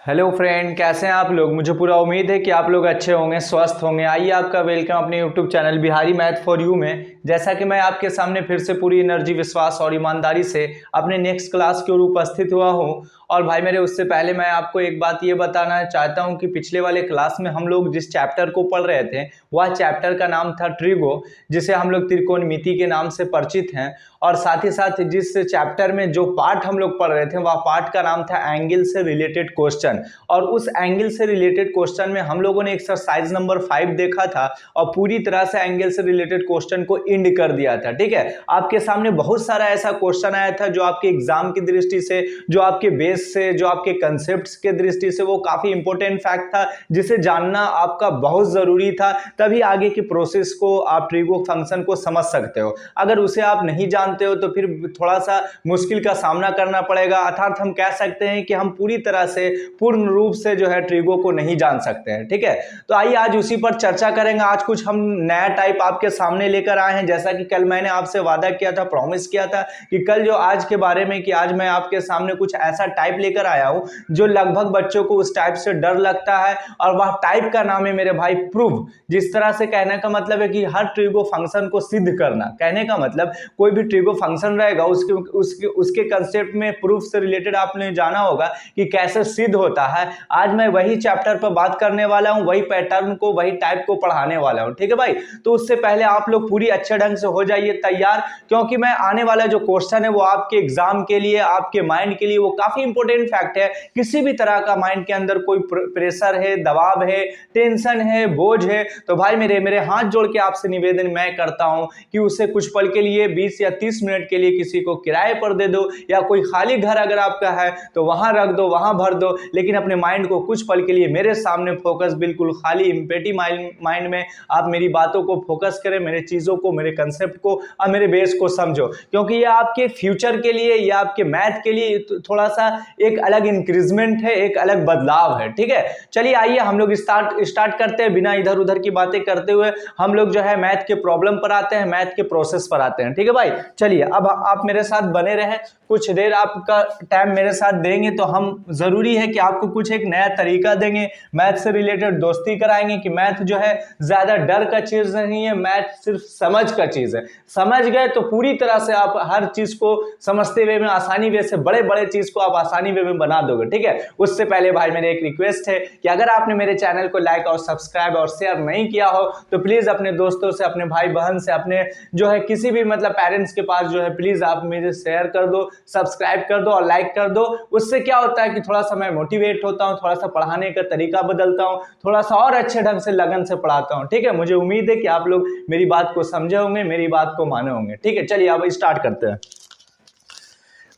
Hello friend, कैसे हैं आप लोग। मुझे पूरा उम्मीद है कि आप लोग अच्छे होंगे, स्वस्थ होंगे। आइए आपका वेलकम अपने YouTube channel Bihari math for you में। जैसा कि मैं आपके सामने फिर से पूरी एनर्जी, विश्वास और ईमानदारी से अपने नेक्स्ट क्लास की ओर उपस्थित हुआ हूं। और भाई मेरे, उससे पहले मैं आपको एक बात ये बताना चाहता हूं कि पिछले वाले क्लास में हम लोग जिस चैप्टर को पढ़ रहे थे वह चैप्टर का नाम था ट्रिगो, जिसे हम लोग त्रिकोणमिति के नाम से परिचित हैं। और साथ ही साथ जिस चैप्टर में जो पार्ट हम लोग पढ़ रहे थे वह पार्ट का नाम था एंगल से रिलेटेड क्वेश्चन। और उस एंगल से रिलेटेड क्वेश्चन में हम लोगों ने एक्सरसाइज नंबर 5 देखा था और पूरी तरह से एंगल से रिलेटेड क्वेश्चन को एंड कर दिया था। ठीक है, आपके सामने बहुत सारा ऐसा क्वेश्चन आया था जो आपके एग्जाम की दृष्टि से, जो आपके बेस से, जो आपके कंसेप्ट्स के दृष्टि से वो काफी इंपॉर्टेंट फैक्ट था, जिसे जानना आपका बहुत जरूरी था। तभी आगे की प्रोसेस को, आप ट्रिगो फंक्शन को समझ सकते हो। अगर उसे आप नहीं जानते हो तो फिर थोड़ा सा मुश्किल का सामना करना पड़ेगा। अर्थात हम कह सकते हैं कि हम पूरी तरह से, पूर्ण रूप से जो है ट्रिगो को नहीं जान सकते हैं। ठीक है, तो आइए आज उसी पर चर्चा करेंगे। आज कुछ हम नया टाइप आपके सामने लेकर आए हैं। जैसा कि कल मैंने आपसे वादा किया था, प्रॉमिस किया था कि कल जो आज के बारे में, कि आज मैं आपके सामने कुछ ऐसा टाइप लेकर आया हूं जो लगभग बच्चों को उस टाइप से डर लगता है। और वह टाइप का नाम है मेरे भाई प्रूफ। जिस तरह से कहने का मतलब है कि हर ट्रिगो फंक्शन को सिद्ध करना। कहने का मतलब कोई भी ट्रिगो फंक्शन रहेगा उसके कंसेप्ट में प्रूफ से रिलेटेड आपने जाना होगा कि कैसे सिद्ध होता है। आज मैं वही चैप्टर पर बात करने वाला हूं, वही पैटर्न को, वही टाइप को पढ़ाने वाला हूं। ठीक है भाई, तो उससे पहले आप लोग पूरी अच्छे ढंग से हो जाइए तैयार, क्योंकि मैं आने वाला जो क्वेश्चन है वो आपके एग्जाम के लिए, आपके माइंड के लिए वो काफी इंपॉर्टेंट फैक्ट है। किसी भी तरह का माइंड के अंदर कोई प्रेशर है, दबाव है, टेंशन है, बोझ है, तो भाई मेरे हाथ जोड़ के आपसे निवेदन मैं करता हूं कि उसे कुछ पल के लिए, 20 या 30 मिनट के लिए किसी को किराए पर दे दो, या कोई खाली घर अगर आपका है तो वहां रख दो, वहां भर दो, लेकिन अपने माइंड को कुछ पल के लिए मेरे सामने फोकस, बिल्कुल खाली एम्प्टी माइंड में आप मेरी बातों को फोकस करें, मेरे चीजों को, मेरे कंसेप्ट को और मेरे बेस को समझो, क्योंकि ये आपके फ्यूचर के लिए, ये आपके मैथ के लिए थोड़ा सा एक अलग इंक्रीजमेंट है, एक अलग बदलाव है। ठीक है, चलिए आइए हम लोग स्टार्ट करते हैं। बिना इधर उधर की बातें करते हुए हम लोग जो है मैथ के प्रॉब्लम पर आते हैं, मैथ के प्रोसेस पर आते हैं। ठीक है भाई, चलिए अब आप मेरे साथ बने रहें, कुछ देर आपका टाइम मेरे साथ देंगे तो हम जरूरी है कि आपको कुछ एक नया तरीका देंगे, मैथ से रिलेटेड दोस्ती कराएंगे कि मैथ जो है ज्यादा डर का चीज नहीं है, मैथ सिर्फ समझ का चीज है। समझ गए तो पूरी तरह से आप हर चीज को समझते वे में, आसानी वे से, बड़े बड़े चीज को आप आसानी वे में बना दोगे। ठीक है, उससे पहले भाई मेरे एक रिक्वेस्ट है कि अगर आपने मेरे चैनल को लाइक और सब्सक्राइब और शेयर नहीं किया हो तो प्लीज अपने दोस्तों से, अपने भाई बहन से, अपने जो है किसी भी मतलब पेरेंट्स के पास जो है प्लीज आप मुझे शेयर कर दो, सब्सक्राइब कर दो और लाइक कर दो। उससे क्या होता है कि थोड़ा सा मैं मोटिवेट होता हूं, थोड़ा सा पढ़ाने का तरीका बदलता हूं, थोड़ा सा और अच्छे ढंग से लगन से पढ़ाता हूं। ठीक है, मुझे उम्मीद है कि आप लोग मेरी बात को समझे होंगे, मेरी बात को माने होंगे। ठीक है, चलिए अब स्टार्ट करते हैं।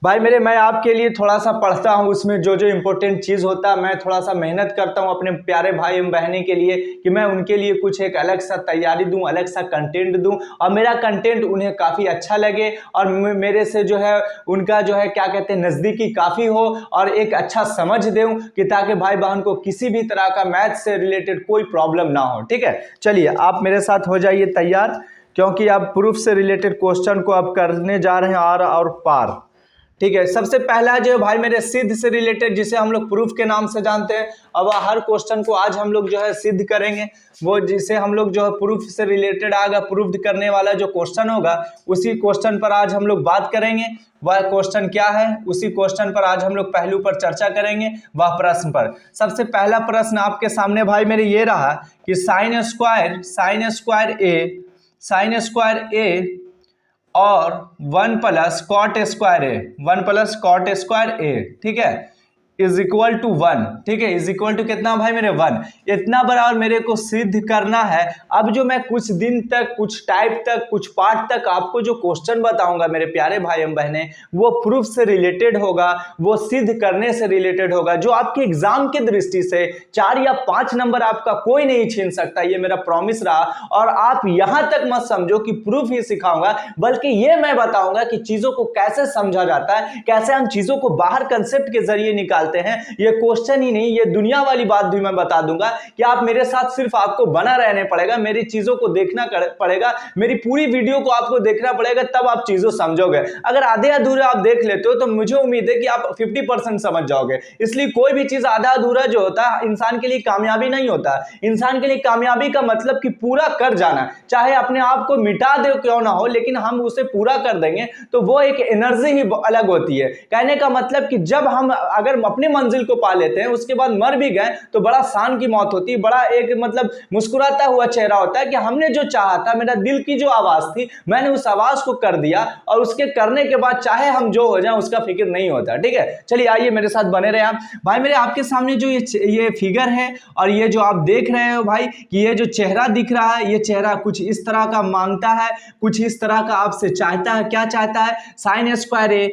भाई मेरे, मैं आपके लिए थोड़ा सा पढ़ता हूँ, उसमें जो जो इंपॉर्टेंट चीज होता है मैं थोड़ा सा मेहनत करता हूँ अपने प्यारे भाई एवं बहने के लिए, कि मैं उनके लिए कुछ एक अलग सा तैयारी दूं, अलग सा कंटेंट दूं और मेरा कंटेंट उन्हें काफी अच्छा लगे और मेरे से जो है उनका जो है क्या कहते हैं नजदीकी काफी हो और एक अच्छा समझ दूं, कि ताकि भाई बहन को किसी भी तरह का मैथ से रिलेटेड कोई प्रॉब्लम ना हो। ठीक है, चलिए आप मेरे साथ हो जाइए तैयार, क्योंकि आप प्रूफ से रिलेटेड क्वेश्चन को आप करने जा रहे हैं आर और पार। ठीक है, सबसे पहला जो भाई मेरे सिद्ध से रिलेटेड, जिसे हम लोग प्रूफ के नाम से जानते हैं, अब हर क्वेश्चन को आज हम लोग जो है सिद्ध करेंगे। वो जिसे हम लोग जो है प्रूफ से रिलेटेड आगे प्रूफ करने वाला जो क्वेश्चन होगा उसी क्वेश्चन पर आज हम लोग बात करेंगे। वह क्वेश्चन क्या है, उसी क्वेश्चन पर आज हम लोग पहलू पर चर्चा करेंगे, वह प्रश्न पर। सबसे पहला प्रश्न आपके सामने भाई मेरे ये रहा कि साइन स्क्वायर ए और 1 प्लस कॉट स्क्वायर ए, ठीक है, इज इक्वल टू 1। ठीक है, इज इक्वल टू कितना भाई मेरे 1। इतना बराबर मेरे को सिद्ध करना है। अब जो मैं कुछ दिन तक, कुछ टाइप तक, कुछ पार्ट तक आपको जो क्वेश्चन बताऊंगा मेरे प्यारे भाई एवं बहने, वो प्रूफ से रिलेटेड होगा, वो सिद्ध करने से रिलेटेड होगा, जो आपके एग्जाम की दृष्टि से 4 या 5 नंबर आपका कोई नहीं छीन सकता। ये मेरा प्रॉमिस रहा। और आप यहां तक मत समझो कि प्रूफ ही सिखाऊंगा, बल्कि ये मैं बताऊंगा कि चीजों को कैसे समझा जाता है, कैसे हम चीजों को बाहर कंसेप्ट के जरिए निकाल निकालते हैं, ये क्वेश्चन ही नहीं, ये दुनिया वाली बात भी मैं बता दूंगा कि आप मेरे साथ सिर्फ आपको बना रहने पड़ेगा, मेरी चीजों को देखना पड़ेगा, मेरी पूरी वीडियो को आपको देखना पड़ेगा, तब आप चीजों समझोगे। अगर आधे अधूरे आप देख लेते हो तो मुझे उम्मीद है कि आप 50% समझ जाओगे। इसलिए कोई भी चीज आधा अधूरा जो होता है इंसान के लिए कामयाबी नहीं होता। इंसान के लिए कामयाबी का मतलब कि पूरा कर जाना, चाहे अपने आप को मिटा दे क्यों ना हो, लेकिन हम उसे पूरा कर देंगे तो वो एक एनर्जी ही अलग होती है। कहने का मतलब कि जब हम अगर अपनी मंजिल को पा लेते हैं उसके बाद मर भी गए तो बड़ा शान की मौत होती है, बड़ा एक मतलब मुस्कुराता हुआ चेहरा होता है कि हमने जो चाहा था, मेरा दिल की जो आवाज थी, मैंने उस आवाज को कर दिया, और उसके करने के बाद चाहे हम जो हो जाए उसका फिक्र नहीं होता। ठीक है, चलिए आइए मेरे साथ बने रहे आप। भाई मेरे आपके सामने जो ये फिगर है और ये जो आप देख रहे हो भाई कि ये जो चेहरा दिख रहा है, ये चेहरा कुछ इस तरह का मांगता है, कुछ इस तरह का आपसे चाहता है। क्या चाहता है? Sine square A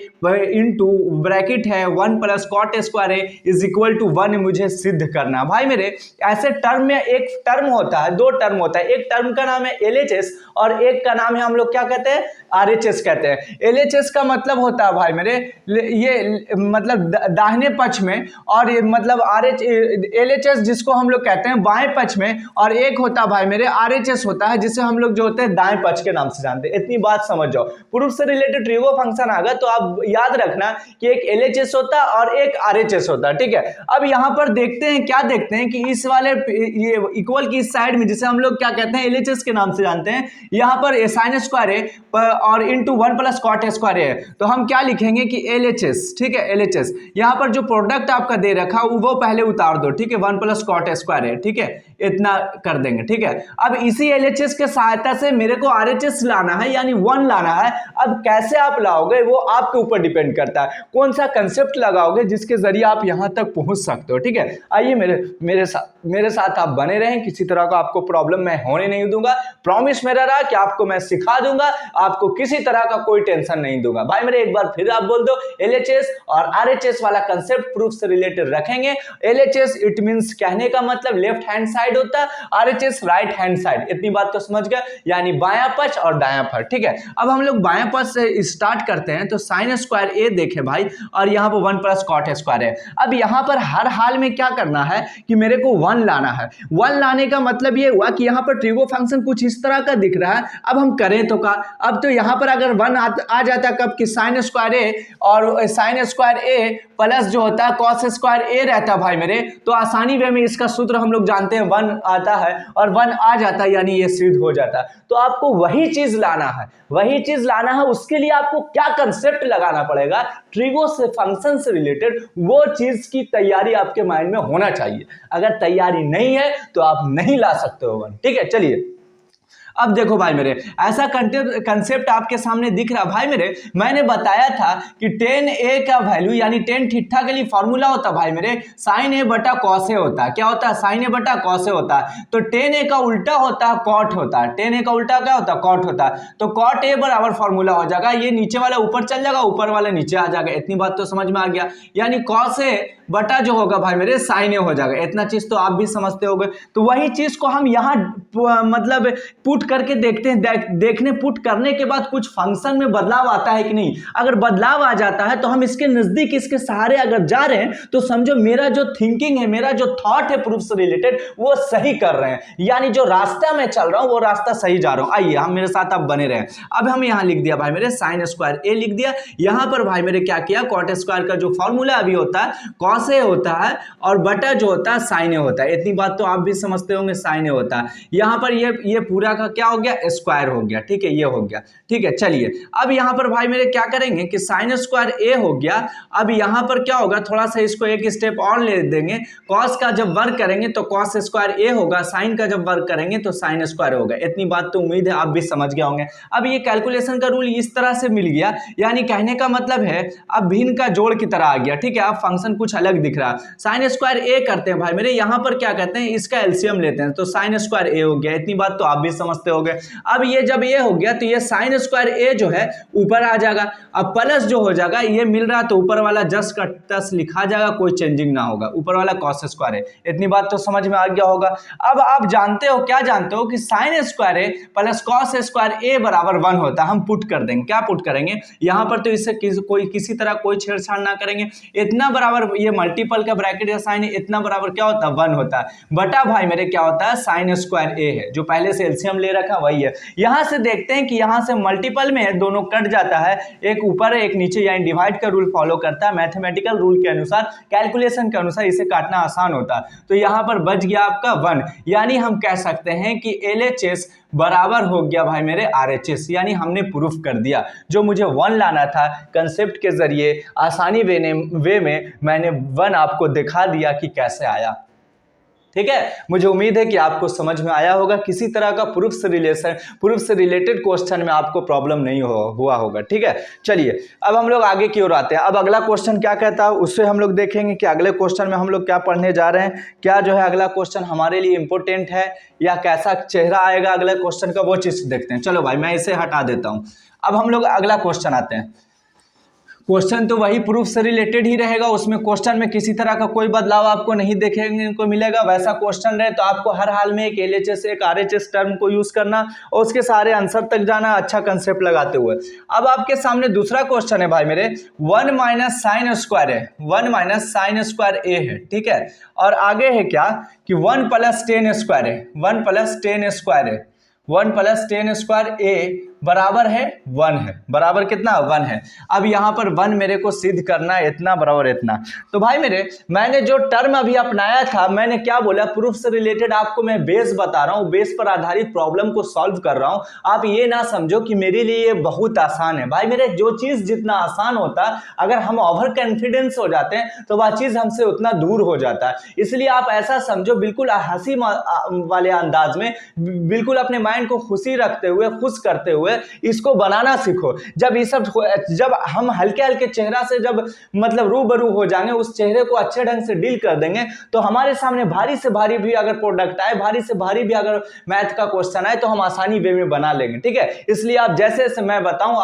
into bracket है 1 plus cot square A is equal to 1 मुझे सिद्ध करना। भाई मेरे ऐसे टर्म में एक टर्म होता है, दो टर्म होता है, एक टर्म का नाम है LHS और एक का नाम है हम लोग क्या कहते हैं, RHS कहते हैं। LHS का मतलब होता है भाई मेरे ये मतलब दाहिने पक्ष में, और ये मतलब LHS जिसको हम लोग कहते हैं बाएं पक्ष में, और एक होता है भाई मेरे RHS होता है जिसे हम लोग जो होते हैं दाएं पक्ष के नाम से जानते हैं। इतनी बात समझ जाओ। प्रूफ से रिलेटेड ट्रिगो फंक्शन आ गया तो आप याद रखना कि एक LHS होता है और एक RHS होता है। ठीक है, अब यहां पर देखते हैं, क्या देखते हैं कि इस वाले ये इक्वल की इस साइड में जिसे हम लोग क्या कहते हैं LHS के नाम से जानते हैं, यहां पर साइन स्क्वायर है और इंटू 1 प्लस कॉट स्क्वायर है, तो हम क्या लिखेंगे कि LHS। ठीक है, LHS यहां पर जो प्रोडक्ट आपका दे रखा वो पहले उतार दो। ठीक है, 1 प्लस कॉट स्क्वायर है। ठीक है, इतना कर देंगे। ठीक है, अब इसी LHS के सहायता से मेरे को RHS लाना है, यानी 1 लाना है। अब कैसे आप लाओगे वो आपके ऊपर डिपेंड करता है, कौन सा कंसेप्ट लगाओगे जिसके जरिए आप यहां तक पहुंच सकते हो। ठीक है, आइए मेरे साथ आप बने रहें, किसी तरह का आपको प्रॉब्लम मैं होने नहीं दूंगा। प्रॉमिस मेरा रहा कि आपको मैं सिखा दूंगा, आपको किसी तरह का कोई टेंशन नहीं दूंगा। भाई मेरे एक बार फिर आप बोल दो, LHS और RHS वाला कंसेप्ट प्रूफ से रिलेटेड रखेंगे। LHS इट मींस कहने का मतलब लेफ्ट हैंड साइड होता है, RHS राइट हैंड साइड। इतनी बात तो समझ गए, यानी बायां पक्ष और दायां पक्ष। ठीक है, अब हम लोग बायां पक्ष से स्टार्ट करते हैं। तो साइन स्क्वायर ए देखे भाई, और यहां पर 1 प्लस कॉट स्क्वायर है। अब यहां पर हर हाल में क्या करना है कि मेरे को 1 लाना है। 1 लाने का मतलब ये हुआ कि यहां पर ट्रिगो फंक्शन कुछ इस तरह का दिख रहा है। अब हम करें तो का, अब तो यहां पर अगर 1 आ जाता कब कि साइन स्क्वायर ए और साइन स्क्वायर ए प्लस जो होता है कॉस स्क्वायर ए रहता भाई मेरे, तो आसानी वे में इसका सूत्र हम लोग जानते हैं 1 आता है और 1 आ जाता है, यानी ये सिद्ध हो जाता है। तो आपको वही चीज लाना है, वही चीज लाना है। उसके लिए आपको क्या कंसेप्ट लगाना पड़ेगा ट्रिगो से फंक्शन से रिलेटेड, वो चीज की तैयारी आपके माइंड में होना चाहिए। अगर तैयारी नहीं है तो आप नहीं ला सकते हो 1। ठीक है, चलिए अब देखो भाई मेरे, ऐसा कंसेप्ट आपके सामने दिख रहा भाई मेरे। मैंने बताया था कि tan a का वैल्यू यानी tan थीटा के लिए फॉर्मूला होता भाई मेरे sin a बटा cos a होता है। क्या होता है? sin a बटा cos a होता है। तो tan a का उल्टा होता है cot होता है। tan a का उल्टा क्या होता है? cot होता है। तो cot a बराबर फॉर्मूला हो जाएगा, ये नीचे वाला ऊपर चल जाएगा, ऊपर वाला नीचे आ जाएगा। इतनी बात तो समझ में आ गया, यानी cos a बटा जो होगा भाई मेरे sin a हो जाएगा। इतना चीज तो आप भी समझते होंगे। तो वही चीज को हम यहाँ मतलब पुट करके देखते हैं। देखने पुट करने के बाद कुछ फंक्शन में बदलाव आता है कि नहीं। अगर बदलाव आ जाता है तो हम इसके नजदीक, इसके सहारे अगर जा रहे हैं तो समझो मेरा जो थिंकिंग है, मेरा जो थॉट है प्रूफ से रिलेटेड, वो सही कर रहे हैं, यानी जो रास्ता मैं चल रहा हूं वो रास्ता सही जा रहा हूं। आइए हम मेरे साथ आप बने रहे। अब हम यहां लिख दिया भाई मेरे साइन स्क्वायर ए लिख दिया। यहां पर भाई मेरे क्या किया, कॉट स्क्वायर का जो फॉर्मूला अभी होता है कॉस ए होता है और बटा जो होता है साइन ए होता है। इतनी बात तो आप भी समझते होंगे, साइन ए होता है। यहां पर ये पूरा का क्या हो गया, स्क्वायर हो गया। ठीक है, ये हो गया। ठीक है, चलिए अब यहां पर भाई मेरे क्या करेंगे कि साइन स्क्वायर ए हो गया। अब यहां पर क्या होगा, थोड़ा सा इसको एक स्टेप और ले देंगे। कॉस का जब वर्क करेंगे तो कॉस स्क्वायर ए होगा, साइन का जब वर्क करेंगे तो साइन स्क्वायर होगा। इतनी बात तो उम्मीद है आप भी समझ गए होंगे। अब ये कैलकुलेशन का रूल इस तरह से मिल गया, यानी कहने का मतलब है अब भिन्न का जोड़ की तरह आ गया। ठीक है, अब फंक्शन कुछ अलग दिख रहा है। साइन स्क्वायर ए करते हैं भाई मेरे, यहां पर क्या कहते हैं, इसका एलसीएम लेते हैं, तो साइन स्क्वायर ए हो गया। इतनी बात तो आप भी समझते समझते होगे। अब ये जब ये हो गया तो ये साइन स्क्वायर ए जो है ऊपर आ जाएगा, अब प्लस जो हो जाएगा ये मिल रहा तो ऊपर वाला जस्ट का तस लिखा जाएगा, कोई चेंजिंग ना होगा, ऊपर वाला कॉस स्क्वायर है। इतनी बात तो समझ में आ गया होगा। अब आप जानते हो, क्या जानते हो कि sign square A plus cos square A बराबर 1 होता है। हम पुट कर देंगे, क्या पुट करेंगे यहां पर, तो इससे किसी तरह कोई छेड़छाड़ ना करेंगे। इतना बराबर ये मल्टीपल का ब्रैकेट या साइन, इतना बराबर क्या होता है 1 होता है, बटा भाई मेरे क्या होता है साइन स्क्वायर ए है, जो पहले से एलसीएम ले रखा वही है। यहां से देखते हैं कि यहां से मल्टीपल में है, दोनों कट जाता है, एक ऊपर एक नीचे, यानी डिवाइड का रूल फॉलो करता है। मैथमेटिकल रूल के अनुसार, कैलकुलेशन के अनुसार इसे काटना आसान होता है। तो यहां पर बच गया आपका 1, यानी हम कह सकते हैं कि LHS बराबर हो गया भाई मेरे RHS, यानी हमने प्रूफ कर दिया। जो मुझे 1 लाना था कंसेप्ट के जरिए आसानी वे में मैंने 1 आपको दिखा दिया कि कैसे आया। ठीक है, मुझे उम्मीद है कि आपको समझ में आया होगा। किसी तरह का प्रूफ से रिलेटेड क्वेश्चन में आपको प्रॉब्लम नहीं हुआ होगा। ठीक है, चलिए अब हम लोग आगे की ओर आते हैं। अब अगला क्वेश्चन क्या कहता है उससे हम लोग देखेंगे कि अगले क्वेश्चन में हम लोग क्या पढ़ने जा रहे हैं, क्या जो है अगला क्वेश्चन हमारे लिए इंपॉर्टेंट है या कैसा चेहरा आएगा अगले क्वेश्चन का, वो चीज देखते हैं। चलो भाई मैं इसे हटा देता हूं। अब हम लोग अगला क्वेश्चन आते हैं। क्वेश्चन तो वही प्रूफ से रिलेटेड ही रहेगा, उसमें क्वेश्चन में किसी तरह का कोई बदलाव आपको नहीं देखने को मिलेगा। वैसा क्वेश्चन रहे तो आपको हर हाल में एक LHS एक RHS टर्म को यूज करना और उसके सारे आंसर तक जाना, अच्छा कंसेप्ट लगाते हुए। अब आपके सामने दूसरा क्वेश्चन है भाई मेरे, 1 माइनस साइन स्क्वायर है, 1 माइनस साइन स्क्वायर ए है। ठीक है, और आगे है क्या कि 1 प्लस टेन स्क्वायर है, 1 प्लस टेन स्क्वायर है, 1 प्लस टेन स्क्वायर ए बराबर है 1 है, बराबर कितना 1 है। अब यहाँ पर 1 मेरे को सिद्ध करना है, इतना बराबर इतना। तो भाई मेरे मैंने जो टर्म अभी अपनाया था, मैंने क्या बोला, प्रूफ से रिलेटेड आपको मैं बेस बता रहा हूँ, बेस पर आधारित प्रॉब्लम को सॉल्व कर रहा हूँ। आप ये ना समझो कि मेरे लिए ये बहुत आसान है। भाई मेरे जो चीज जितना आसान होता है, अगर हम ओवर कॉन्फिडेंस हो जाते हैं तो वह चीज हमसे उतना दूर हो जाता है। इसलिए आप ऐसा समझो, बिल्कुल हंसी वाले अंदाज में, बिल्कुल अपने माइंड को खुशी रखते हुए, खुश करते हुए इसको बनाना सीखो। जब हम हल्के हल्के चेहरा से जब मतलब रूबरू हो जाएंगे, उस चेहरे को अच्छे ढंग से डील कर देंगे, तो हमारे सामने भारी से भारी भी अगर प्रोडक्ट आए, भारी से भारी भी अगर मैथ का क्वेश्चन आए, तो हम आसानी वे में बना लेंगे। ठीक है, इसलिए आप जैसे मैं बताऊं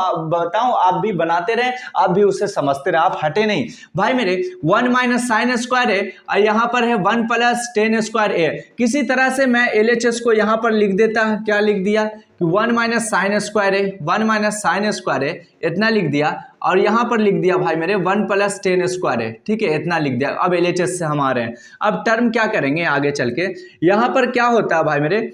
आप भी बनाते रहें, आप भी उसे समझते रहें, आप हटे नहीं। भाई मेरे 1 माइनस साइन स्क्वायर है और यहां पर है 1 प्लस टेन स्क्वायर ए। किसी तरह से मैं LHS को यहां पर लिख देता, क्या लिख दिया कि 1 माइनस साइन स्क्वायर है, 1 माइनस साइन स्क्वायर है, इतना लिख दिया। और यहां पर लिख दिया भाई मेरे 1 प्लस टेन स्क्वायर है। ठीक है, इतना लिख दिया। अब LHS से हम आ रहे हैं, अब टर्म क्या करेंगे आगे चल के, यहां पर क्या होता है भाई मेरे,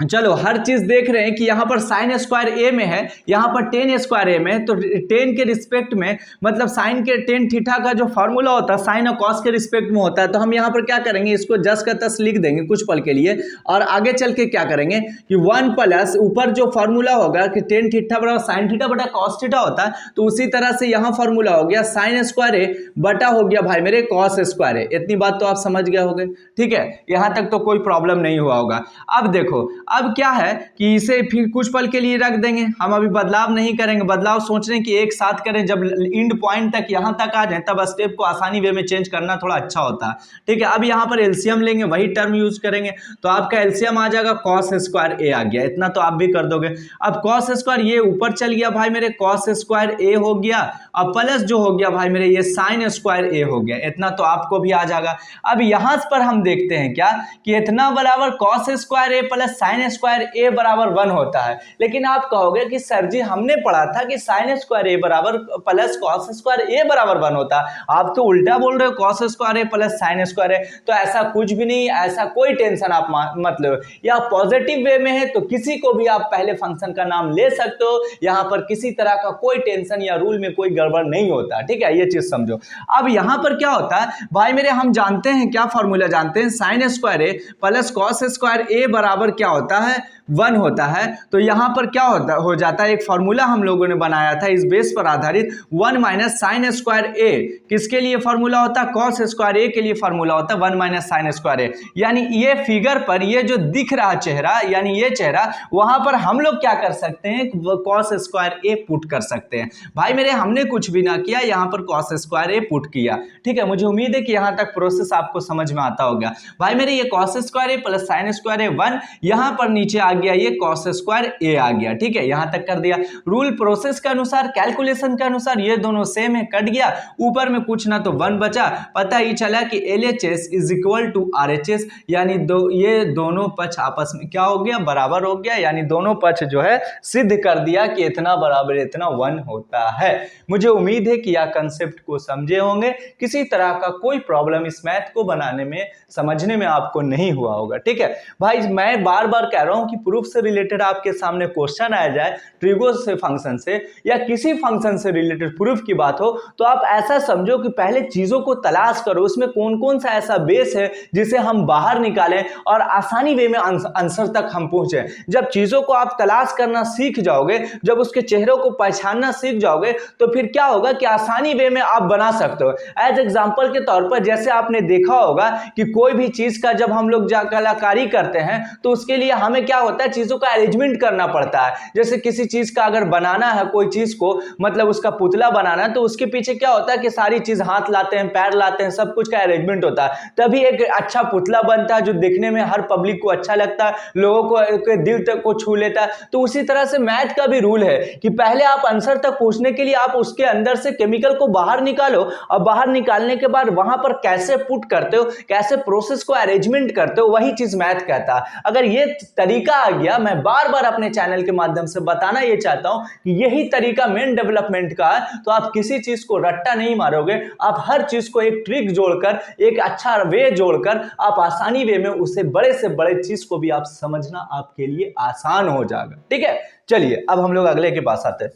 चलो हर चीज देख रहे हैं कि यहाँ पर साइन स्क्वायर ए में है, यहाँ पर टेन स्क्वायर ए में है, तो टेन के रिस्पेक्ट में, मतलब साइन के टेन थीटा का जो फॉर्मूला होता है साइन और कॉस के रिस्पेक्ट में होता है। तो हम यहाँ पर क्या करेंगे, इसको जस का तस लिख देंगे कुछ पल के लिए, और आगे चल के क्या करेंगे कि 1 प्लस ऊपर जो फॉर्मूला होगा कि टेन थीटा बराबर साइन थीटा बटा कॉस थीटा होता है, तो उसी तरह से यहाँ फॉर्मूला हो गया साइन स्क्वायर ए बटा हो गया भाई मेरे कॉस स्क्वायर ए। इतनी बात तो आप समझ गए होंगे। ठीक है, यहाँ तक तो कोई प्रॉब्लम नहीं हुआ होगा। अब देखो, अब क्या है कि इसे फिर कुछ पल के लिए रख देंगे, हम अभी बदलाव नहीं करेंगे। बदलाव सोच रहे हैं कि एक साथ करें, जब इंड पॉइंट तक यहां तक आ जाए तब स्टेप को आसानी वे में चेंज करना थोड़ा अच्छा होता है। ठीक है, अब यहां पर एलसीएम लेंगे, वही टर्म यूज करेंगे, तो आपका एलसीएम आ जाएगा कॉस स्क्वायर ए आ गया, इतना तो आप भी कर दोगे। अब कॉस स्क्वायर ये ऊपर चल गया भाई मेरे, कॉस स्क्वायर ए हो गया, और प्लस जो हो गया भाई मेरे ये साइन स्क्वायर ए हो गया, इतना तो आपको भी आ जाएगा। अब यहां पर हम देखते हैं क्या कि इतना बराबर cos square A plus sign square A बराबर 1 होता है। लेकिन आप कहोगे कि सर जी हमने पढ़ा था कि साइन स्क्वायर ए बराबर प्लस कॉस स्क्वायर ए बराबर 1 होता है, आप तो उल्टा बोल रहे हो, cos square A plus sign square ए। तो ऐसा कुछ भी नहीं, ऐसा कोई टेंशन आप मत लो। या पॉजिटिव वे में है तो किसी को भी आप पहले फंक्शन का नाम ले सकते हो, यहां पर किसी तरह का कोई टेंशन या रूल में कोई गड़बड़ नहीं होता। ठीक है, ये चीज समझो। अब यहां पर क्या होता है भाई मेरे, हम जानते हैं क्या फॉर्मूला जानते हैं, sign square A plus cos square A बराबर क्या होता है 1 होता है। तो यहां पर क्या हो जाता है, एक फॉर्मूला हम लोगों ने बनाया था इस बेस पर आधारित, 1 माइनस साइन स्क्वायर ए किसके लिए फॉर्मूला होता है, कॉस स्क्वायर ए के लिए फॉर्मूला होता है 1 माइनस साइन स्क्वायर ए। यानी ये फिगर पर ये जो दिख रहा चेहरा, यानी ये चेहरा, वहां पर हम लोग क्या कर सकते हैं, कॉस स्क्वायर ए पुट कर सकते हैं। भाई मेरे हमने कुछ भी ना किया, यहां पर कॉस स्क्वायर ए पुट किया। ठीक है, मुझे उम्मीद है कि यहां तक प्रोसेस आपको समझ में आता होगा। भाई मेरे ये cos square A plus sign square ए 1, यहां पर नीचे आ गया ये कॉस स्क्वायर ए आ गया। ठीक है, यहां तक कर दिया। रूल प्रोसेस के अनुसार, कैलकुलेशन के अनुसार ये दोनों सेम है, कट गया। ऊपर में कुछ ना तो 1 बचा। पता ही चला कि LHS is equal to RHS, यानी ये दोनों पक्ष आपस में क्या हो गया, बराबर हो गया। यानी दोनों पक्ष जो है सिद्ध कर दिया कि इतना बराबर इतना 1 होता है। मुझे उम्मीद है कि यह कंसेप्ट को समझे होंगे, किसी तरह का कोई प्रॉब्लम इस मैथ को बनाने में, समझने में आपको नहीं हुआ होगा। ठीक है भाई, मैं बार बार कह रहा हूं कि प्रूफ से रिलेटेड आपके सामने क्वेश्चन आ जाए, ट्रिगो से फंक्शन से या किसी फंक्शन से रिलेटेड प्रूफ की बात हो, तो आप ऐसा समझो कि पहले चीजों को तलाश करो, उसमें कौन कौन सा ऐसा बेस है जिसे हम बाहर निकालें और आसानी वे में आंसर तक हम पहुंचे। जब चीजों को आप तलाश करना सीख जाओगे, जब उसके चेहरों को पहचानना सीख जाओगे, तो फिर क्या होगा कि आसानी वे में आप बना सकते हो। एज एग्जांपल के तौर पर, जैसे आपने देखा होगा कि कोई भी चीज का जब हम लोग कलाकारी करते हैं तो उसके लिए हमें क्या होता है, चीजों का अरेंजमेंट करना पड़ता है। जैसे किसी चीज का अगर बनाना है, कोई चीज को मतलब उसका पुतला बनाना है, तो उसके पीछे क्या होता है कि सारी चीज हाथ लाते हैं, पैर लाते हैं, सब कुछ का अरेंजमेंट होता है, तभी एक अच्छा पुतला बनता है जो दिखने में हर पब्लिक को अच्छा लगता है, लोगों को दिल तक को छू लेता है। तो उसी तरह से मैथ का भी रूल है कि पहले आप आंसर तक पहुंचने के लिए आप उसके अंदर से केमिकल को बाहर निकालो, और बाहर निकालने के बाद वहां पर कैसे पुट करते हो, कैसे प्रोसेस को अरेंजमेंट करते हो, वही चीज मैथ कहता है। अगर ये तरीका आ गया, मैं बार बार अपने चैनल के माध्यम से बताना ये चाहता हूं कि यही तरीका मेन डेवलपमेंट का है, तो आप किसी चीज को रट्टा नहीं मारोगे, आप हर चीज को एक ट्रिक जोड़कर, एक अच्छा वे जोड़कर आप आसानी वे में उसे बड़े से बड़े चीज को भी आप समझना आपके लिए आसान हो जाएगा। ठीक है, चलिए अब हम लोग अगले के पास आते हैं।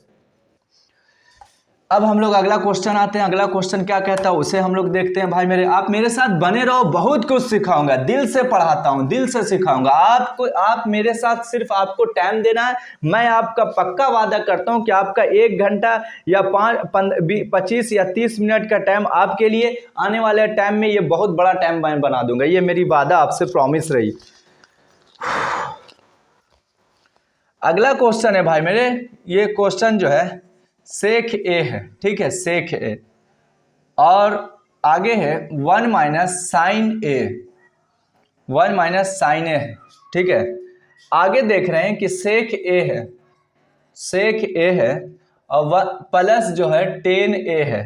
अब हम लोग अगला क्वेश्चन आते हैं। अगला क्वेश्चन क्या कहता है उसे हम लोग देखते हैं। भाई मेरे, आप मेरे साथ बने रहो, बहुत कुछ सिखाऊंगा, दिल से पढ़ाता हूं, दिल से सिखाऊंगा आपको। आप मेरे साथ सिर्फ आपको टाइम देना है। मैं आपका पक्का वादा करता हूं कि आपका 1 घंटा या 25 या 30 मिनट का टाइम आपके लिए आने वाले टाइम में ये बहुत बड़ा टाइम मैं बना दूंगा। ये मेरी वादा आपसे प्रॉमिस रही। अगला क्वेश्चन है भाई मेरे, ये क्वेश्चन जो है सेक ए है। ठीक है, सेक ए, और आगे है 1 माइनस साइन ए, 1 माइनस साइन ए है। ठीक है, आगे देख रहे हैं कि सेक ए है, सेक ए है, और प्लस जो है टेन ए है,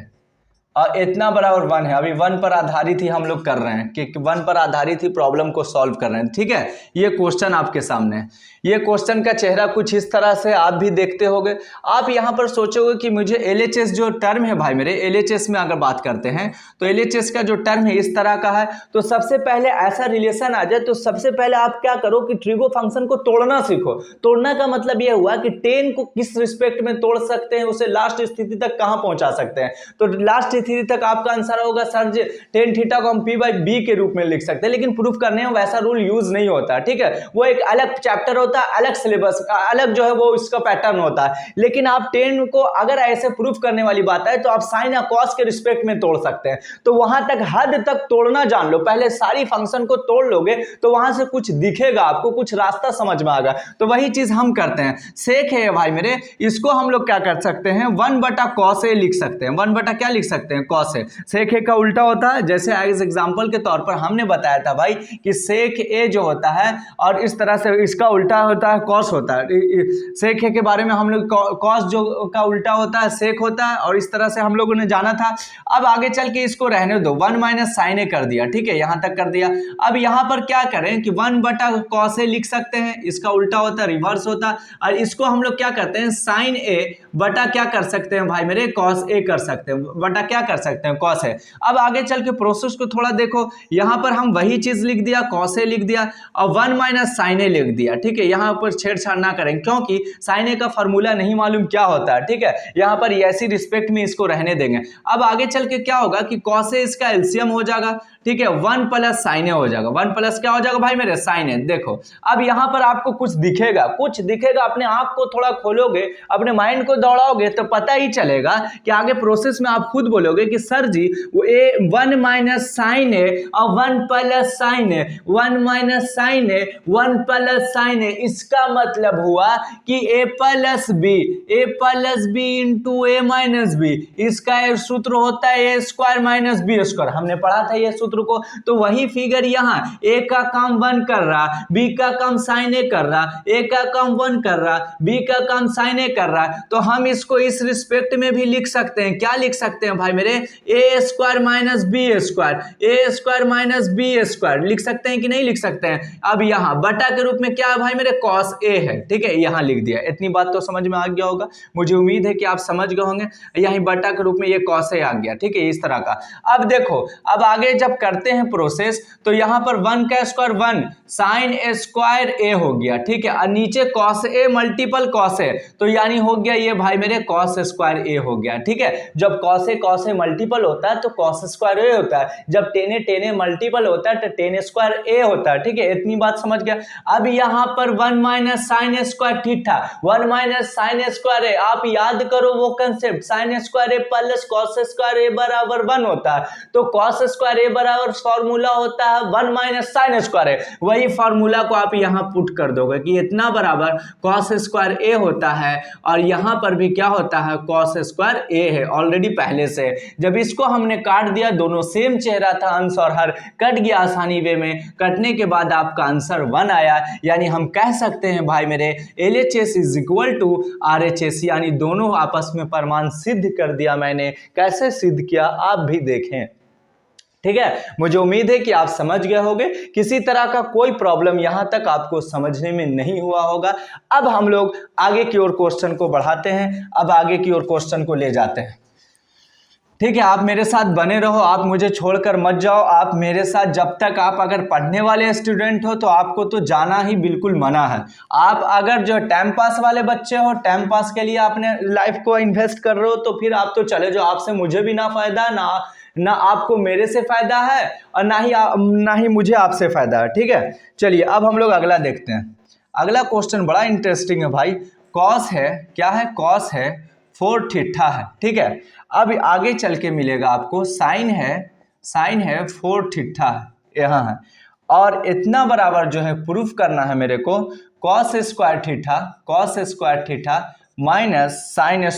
और इतना बराबर 1 है। अभी 1 पर आधारित ही हम लोग कर रहे हैं कि 1 पर आधारित ही प्रॉब्लम को सॉल्व कर रहे हैं। ठीक है, ये क्वेश्चन आपके सामने है। ये क्वेश्चन का चेहरा कुछ इस तरह से आप भी देखते होंगे। आप यहां पर सोचोगे कि मुझे LHS जो टर्म है भाई मेरे, LHS में अगर बात करते हैं तो LHS का जो टर्म है इस तरह का है। तो सबसे पहले ऐसा रिलेशन आ जाए तो सबसे पहले आप क्या करो कि ट्रिगो फंक्शन को तोड़ना सीखो। तोड़ना का मतलब यह हुआ कि 10 को किस रिस्पेक्ट में तोड़ सकते हैं, उसे लास्ट स्थिति तक कहां पहुंचा सकते हैं। तो लास्ट स्थिति तक आपका आंसर होगा सर जी टेन थीटा को हम P/B के रूप में लिख सकते हैं, लेकिन प्रूफ करने में वैसा रूल यूज नहीं होता। ठीक है, वो एक अलग चैप्टर होता है, अलग सिलेबस, अलग जो है वो इसका पैटर्न होता है। लेकिन आप 10 को अगर ऐसे प्रूफ करने वाली बात है तो आप साइन या कॉस के रिस्पेक्ट में तोड़ सकते हैं। तो वहां तक हद तक तोड़ना जान लो, पहले सारी फंक्शन को तोड़ लोगे तो वहां से कुछ दिखेगा, आपको कुछ रास्ता समझ में आएगा। तो वही चीज हम करते हैं। सेक है भाई मेरे, इसको हम लोग क्या कर सकते हैं, 1/cos A लिख सकते हैं। 1 क्या लिख सकते हैं, कॉस ए। सेक ए का उल्टा होता है, जैसे एज एग्जांपल के तौर पर हमने बताया था भाई कि सेक ए जो होता है और इस तरह से इसका उल्टा होता है कॉस होता है। सेक ए के बारे में हम लोग कॉस जो का उल्टा होता है सेक होता है, और इस तरह से हम लोगों ने जाना था। अब आगे चल के इसको रहने दो, 1 माइनस साइन ए कर दिया। ठीक है, यहां तक कर दिया। अब यहां पर क्या करें कि 1/cos ए लिख सकते हैं, इसका उल्टा होता है रिवर्स होता है, और इसको हम लोग क्या करते हैं साइन ए बटा क्या कर सकते हैं भाई मेरे, कॉस ए कर सकते हैं, बटा क्या कर सकते हैं, कॉस है। अब आगे चल के प्रोसेस को थोड़ा देखो, यहां पर हम वही चीज लिख दिया, कॉस ए लिख दिया और 1 माइनस साइन ए लिख दिया। ठीक है, यहां पर छेड़छाड़ ना करें क्योंकि साइन ए का फॉर्मूला नहीं मालूम क्या होता है। ठीक है, यहां पर ऐसी रिस्पेक्ट में इसको रहने देंगे। अब आगे चल के क्या होगा कि कॉस ए इसका एलसीएम हो जाएगा। ठीक है, 1 प्लस साइन ए हो जाएगा। 1 प्लस क्या हो जाएगा भाई मेरे, साइन ए। देखो अब यहां पर आपको कुछ दिखेगा, कुछ दिखेगा, अपने आंख को थोड़ा खोलोगे, अपने माइंड को दौड़ाओगे तो पता ही चलेगा कि आगे प्रोसेस में आप खुद बोलोगे कि सर जी वो ए 1 माइनस साइन ए और 1 प्लस साइन ए, 1 माइनस साइन ए 1 प्लस साइन ए, इसका मतलब हुआ कि ए plus B into A minus B, इसका एक सूत्र होता है ए स्क्वायर माइनस बी स्क्वायर, हमने पढ़ा था ये सूत्र को। तो वही फिगर यहाँ ए का काम 1 कर रहा, बी का काम साइन ए कर रहा, ए का काम 1 कर रहा, बी का काम साइन ए कर रहा, तो हम इसको इस रिस्पेक्ट में भी लिख सकते हैं। क्या लिख सकते हैं भाई मेरे, ए स्क्वायर माइनस बी स्क्वायर, ए स्क्वायर माइनस बी स्क्वायर लिख सकते हैं कि नहीं लिख सकते हैं। अब यहाँ बटा के रूप में क्या है भाई मेरे, कॉस ए है, ठीक है, यहाँ लिख दिया। इतनी बात तो समझ में आ गया होगा, मुझे उम्मीद है कि आप समझ गए होंगे। यहीं बटा के रूप में ये कॉस ए आ गया, ठीक है, इस तरह का। अब देखो, अब आगे जब करते हैं प्रोसेस तो यहाँ पर 1 का स्क्वायर 1 साइन ए स्क्वायर ए हो गया, ठीक है, और नीचे cos A multiple cos A, तो यानी हो गया ये भाई मेरे कॉस स्क्वायर ए हो गया, ठीक है। जब कॉस ए मल्टीपल होता है तो कॉस स्क्वायर ए होता है, जब टेन ए मल्टीपल होता है तो टेन स्क्वायर ए होता है, ठीक है, इतनी बात समझ गया। अब यहाँ पर 1 minus sine square theta, 1 minus sine square A, आप याद करो वो concept, sine square A plus cos square A बराबर 1 होता है, तो कॉस स्क्वायर ए बराबर फॉर्मूला होता है 1 माइनस साइन स्क्वायर ए, वही फॉर्मूला को आप यहाँ पुट कर दोगे कि इतना बराबर कॉस स्क्वायर ए होता है, और यहाँ पर भी क्या होता है, कॉस स्क्वायर ए है ऑलरेडी पहले से। जब इसको हमने काट दिया, दोनों सेम चेहरा था, अंश और हर कट गया आसानी वे में, कटने के बाद आपका आंसर 1 आया। यानी हम कह सकते हैं भाई मेरे LHS is equal to RHS, यानी दोनों आपस में प्रमाण सिद्ध कर दिया मैंने। कैसे सिद्ध किया आप भी देखें, ठीक है। मुझे उम्मीद है कि आप समझ गए होंगे, किसी तरह का कोई प्रॉब्लम यहां तक आपको समझने में नहीं हुआ होगा। अब हम लोग आगे की ओर क्वेश्चन को बढ़ाते हैं, अब आगे की ओर क्वेश्चन को ले जाते हैं, ठीक है। आप मेरे साथ बने रहो, आप मुझे छोड़कर मत जाओ, आप मेरे साथ जब तक आप अगर पढ़ने वाले स्टूडेंट हो तो आपको तो जाना ही बिल्कुल मना है। आप अगर जो टाइम पास वाले बच्चे हो, टाइम पास के लिए आपने लाइफ को इन्वेस्ट कर रहे हो, तो फिर आप तो चले जाओ, आपसे मुझे भी ना फायदा, ना आपको मेरे से फायदा है, और ना ही मुझे आपसे फायदा है, ठीक है। चलिए अब हम लोग अगला देखते हैं। अगला क्वेश्चन बड़ा इंटरेस्टिंग है भाई। कॉस है, क्या है, कॉस है 4 थीटा है, ठीक है। अब आगे चल के मिलेगा आपको साइन है 4 थीटा है यहाँ है, और इतना बराबर जो है प्रूफ करना है मेरे को cos square theta minus sine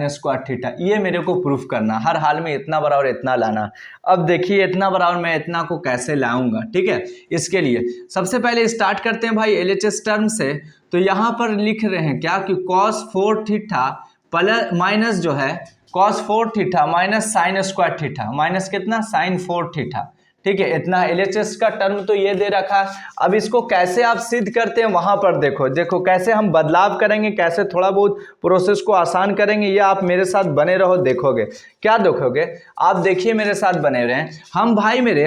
square theta, ये मेरे को प्रूफ करना, हर हाल में इतना बराबर इतना लाना। अब देखिए इतना बराबर मैं इतना को कैसे लाऊंगा, ठीक है। इसके लिए सबसे पहले स्टार्ट करते हैं भाई LHS टर्म से। तो यहाँ पर लिख रहे हैं क्या कि cos 4 थीटा प्लस माइनस जो है cos 4 theta minus sine square theta, minus कितना, साइन 4 थीटा, ठीक है। इतना LHS का टर्म तो ये दे रखा है। अब इसको कैसे आप सिद्ध करते हैं वहां पर देखो कैसे हम बदलाव करेंगे, कैसे थोड़ा बहुत प्रोसेस को आसान करेंगे, ये आप मेरे साथ बने रहो, देखोगे। क्या देखोगे आप, देखिए मेरे साथ बने रहें। हम भाई मेरे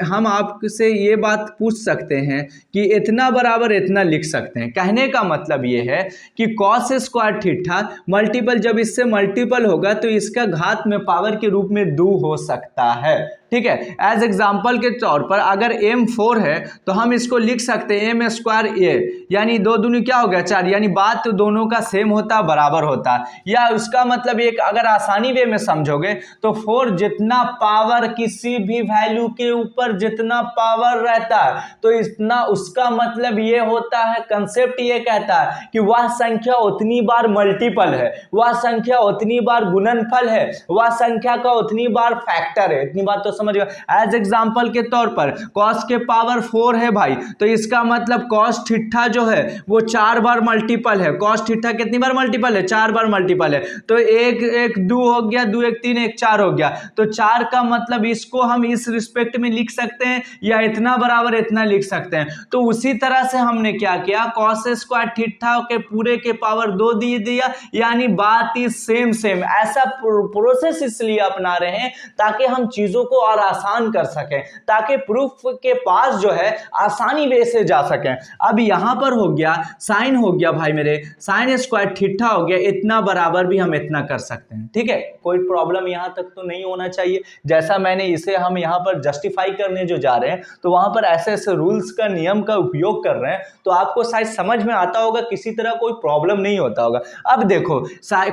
हम आपसे ये बात पूछ सकते हैं कि इतना बराबर इतना लिख सकते हैं। कहने का मतलब ये है कि कॉस स्क्वायर थीटा मल्टीपल जब इससे मल्टीपल होगा तो इसका घात में पावर के रूप में 2 हो सकता है, ठीक है। एज एग्जाम्पल के तौर पर अगर m4 है तो हम इसको लिख सकते हैं m स्क्वायर a, यानी 2 दूनी क्या हो गया 4, यानी बात तो दोनों का सेम होता है, बराबर होता है। या उसका मतलब एक अगर आसानी वे में समझोगे तो 4 जितना पावर किसी भी वैल्यू के ऊपर जितना पावर रहता है तो इतना, उसका मतलब ये होता है, कंसेप्ट ये कहता है कि वह संख्या उतनी बार मल्टीपल है, वह संख्या उतनी बार गुणनफल है, वह संख्या का उतनी बार फैक्टर है। इतनी बात तो समझ गए। एज एग्जांपल के तौर पर cos के पावर 4 है भाई, तो इसका मतलब cos थीटा जो है वो 4 बार मल्टीपल है। cos थीटा कितनी बार मल्टीपल है, 4 बार मल्टीपल है। तो 1 2 हो गया, 2 1 3 1 4 हो गया, तो 4 का मतलब इसको हम इस रिस्पेक्ट में लिख सकते हैं, या इतना बराबर इतना लिख सकते हैं। तो उसी तरह से हमने क्या किया, cos स्क्वायर थीटा के पूरे के पावर 2 दे दिया, यानी बात ही सेम। ऐसा प्रोसेस इसलिए अपना रहे हैं ताकि हम चीजों को और आसान कर सकें, ताकि प्रूफ के पास जो है आसानी वे से जा सकें। अब यहां पर हो गया साइन, हो गया भाई मेरे साइन स्क्वायर थीटा हो गया, इतना बराबर भी हम इतना कर सकते हैं। ठीक है, कोई प्रॉब्लम यहां तक तो नहीं होना चाहिए। जैसा मैंने इसे हम यहां पर जस्टिफाई करने जो जा रहे हैं, तो वहां पर ऐसे ऐसे रूल्स का नियम का उपयोग कर रहे हैं, तो आपको शायद समझ में आता होगा, किसी तरह कोई प्रॉब्लम नहीं होता होगा। अब देखो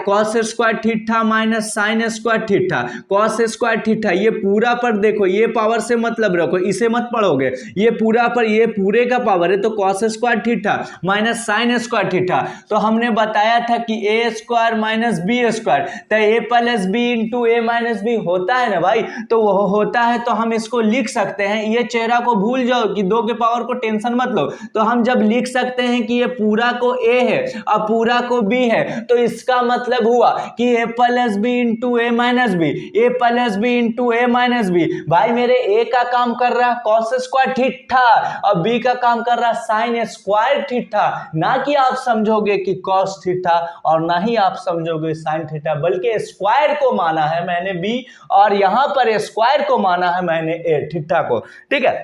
cos square theta minus sine square theta, cos square theta, ये पूरा पर देखो, ये पावर से मतलब रखो, इसे मत पढ़ोगे, ये पूरा पर ये पूरे का पावर है, तो cos square theta minus sine square theta. तो हमने बताया था कि ए स्क्वायर माइनस बी स्क्वायर, तो ए plus B into A minus B होता है ना भाई, तो वो होता है, तो हम इसको लिख सकते हैं। ये चेहरा को भूल जाओ कि 2 के पावर को टेंशन मत लो, तो हम जब लिख सकते हैं कि ये पूरा को ए है और पूरा को बी है, तो इसका मतलब हुआ कि ए plus B into A minus B, A plus B into A minus B. भाई मेरे ए का काम कर रहा कॉस स्क्वायर थीटा और बी का काम कर रहा साइन स्क्वायर थीटा। ना कि आप समझोगे कि कॉस थीटा और ना ही आप समझोगे साइन थीटा, बल्कि स्क्वायर को माना है मैंने बी और यहां पर स्क्वायर को माना है मैंने ए थीटा को। ठीक है,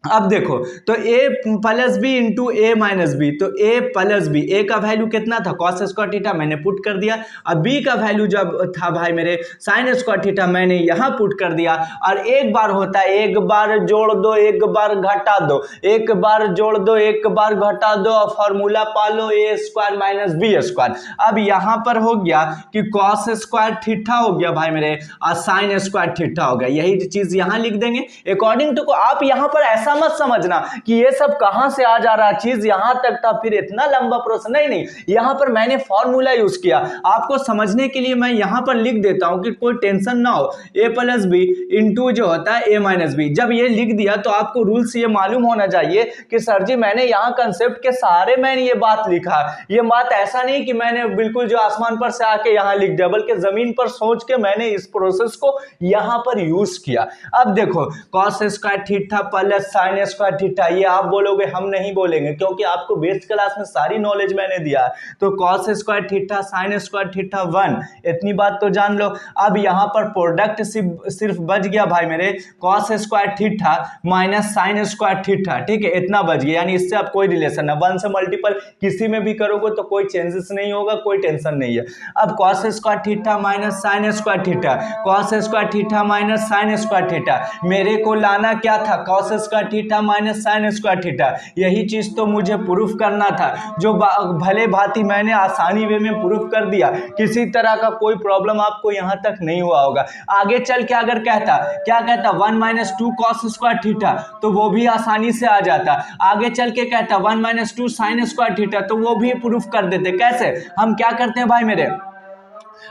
अब देखो, तो a plus B into A minus B, तो a प्लस बी, a का वैल्यू कितना था कॉस स्क्वायर थीटा, मैंने पुट कर दिया। अब b का वैल्यू जब था भाई मेरे साइन स्क्वायर थीटा, मैंने यहां पुट कर दिया। और एक बार होता है, एक बार जोड़ दो एक बार घटा दो, एक बार जोड़ दो एक बार घटा दो, और फॉर्मूला पा लो ए स्क्वायर माइनस बी स्क्वायर। अब यहां पर हो गया कि कॉस स्क्वायर थीटा हो गया भाई मेरे और साइन स्क्वायर थीटा हो गया, यही चीज यहां लिख देंगे अकॉर्डिंग टू। आप यहां पर ऐसा मत समझना कि ये सब कहां से आ जा रहा, चीज यहां तक था फिर इतना लंबा प्रोसेस, नहीं, यहां पर मैंने फॉर्मूला यूज किया आपको समझने के लिए। मैं यहां पर लिख देता हूं कि कोई टेंशन ना हो, ए प्लस बी इंटू जो होता है ए माइनस बी। जब ये लिख दिया तो आपको रूल्स ये मालूम होना चाहिए कि सर जी मैंने यहां कंसेप्ट के सहारे मैंने ये बात लिखा। ये बात ऐसा नहीं कि मैंने बिल्कुल जो आसमान पर से आके यहां लिख दिया, बल्कि जमीन पर सोच के मैंने इस प्रोसेस को यहां पर यूज किया। अब देखो cos square theta plus sign square theta, ये आप बोलोगे, हम नहीं बोलेंगे, क्योंकि आपको बेस क्लास में सारी नॉलेज मैंने दिया है। तो cos square theta sine square theta 1, इतनी बात तो जान लो। अब यहां पर प्रोडक्ट सिर्फ बच गया भाई मेरे cos square theta minus sine square theta. ठीक है, इतना बच गया, यानी इससे अब कोई रिलेशन है, 1 से मल्टीपल किसी में भी करोगे तो कोई चेंजेस नहीं होगा, कोई टेंशन नहीं है। अब cos square theta minus sine square theta, cos square theta minus sine square theta, मेरे को लाना क्या था cos square theta minus sine square theta. यही चीज तो मुझे प्रूफ करना था, जो भले भांति मैंने आसानी वे में प्रूफ कर दिया, किसी तरह का कोई प्रॉब्लम आपको यहां तक नहीं हुआ होगा। आगे चल के अगर कहता, क्या कहता 1 माइनस 2 कॉस स्क्वायर थीटा, तो वो भी आसानी से आ जाता। आगे चल के कहता 1 माइनस 2 साइन स्क्वायर थीटा, तो वो भी प्रूफ कर देते। कैसे, हम क्या करते हैं भाई मेरे,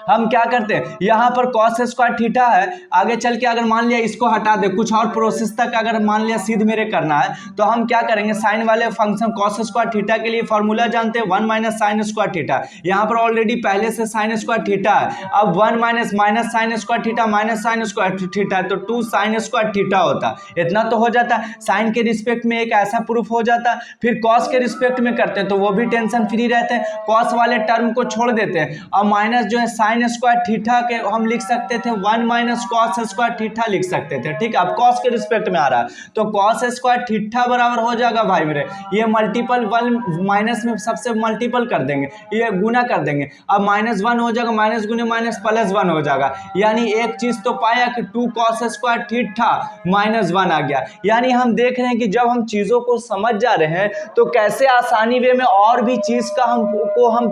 हम क्या करते हैं, यहां पर कॉस स्क्वायर थीटा है, आगे चल के अगर मान लिया इसको हटा दे, कुछ और प्रोसेस तक अगर मान लिया सीध मेरे करना है, तो हम क्या करेंगे, साइन वाले फंक्शन कॉस स्क्वायर थीटा के लिए फॉर्मूला जानते हैं 1 माइनस साइन स्क्वायर थीटा। यहां पर ऑलरेडी पहले से साइन स्क्वायर थीटा है, अब 1 minus minus sine square theta minus sine square theta है, तो 2 साइन स्क्वायर थीटा होता, इतना तो हो जाता। साइन के रिस्पेक्ट में एक ऐसा प्रूफ हो जाता। फिर कॉस के रिस्पेक्ट में करते हैं तो वो भी टेंशन फ्री रहते हैं, कॉस वाले टर्म को छोड़ देते हैं, और माइनस जो है साइन स्क्वायर थीटा के हम लिख सकते थे 1 माइनस कॉस स्क्वायर थीटा लिख सकते थे। ठीक है, अब कॉस के रिस्पेक्ट में आ रहा है, तो कॉस स्क्वायर थीटा बराबर हो जाएगा भाई मेरे, ये मल्टीपल 1 माइनस में सबसे मल्टीपल कर देंगे, ये गुना कर देंगे, अब माइनस 1 हो जाएगा, माइनस गुने माइनस प्लस 1 हो जाएगा। यानी एक चीज तो पाया कि 2 कॉस स्क्वायर थीटा माइनस 1 आ गया। यानी हम देख रहे हैं कि जब हम चीजों को समझ जा रहे हैं तो कैसे आसानी वे में और भी चीज का हम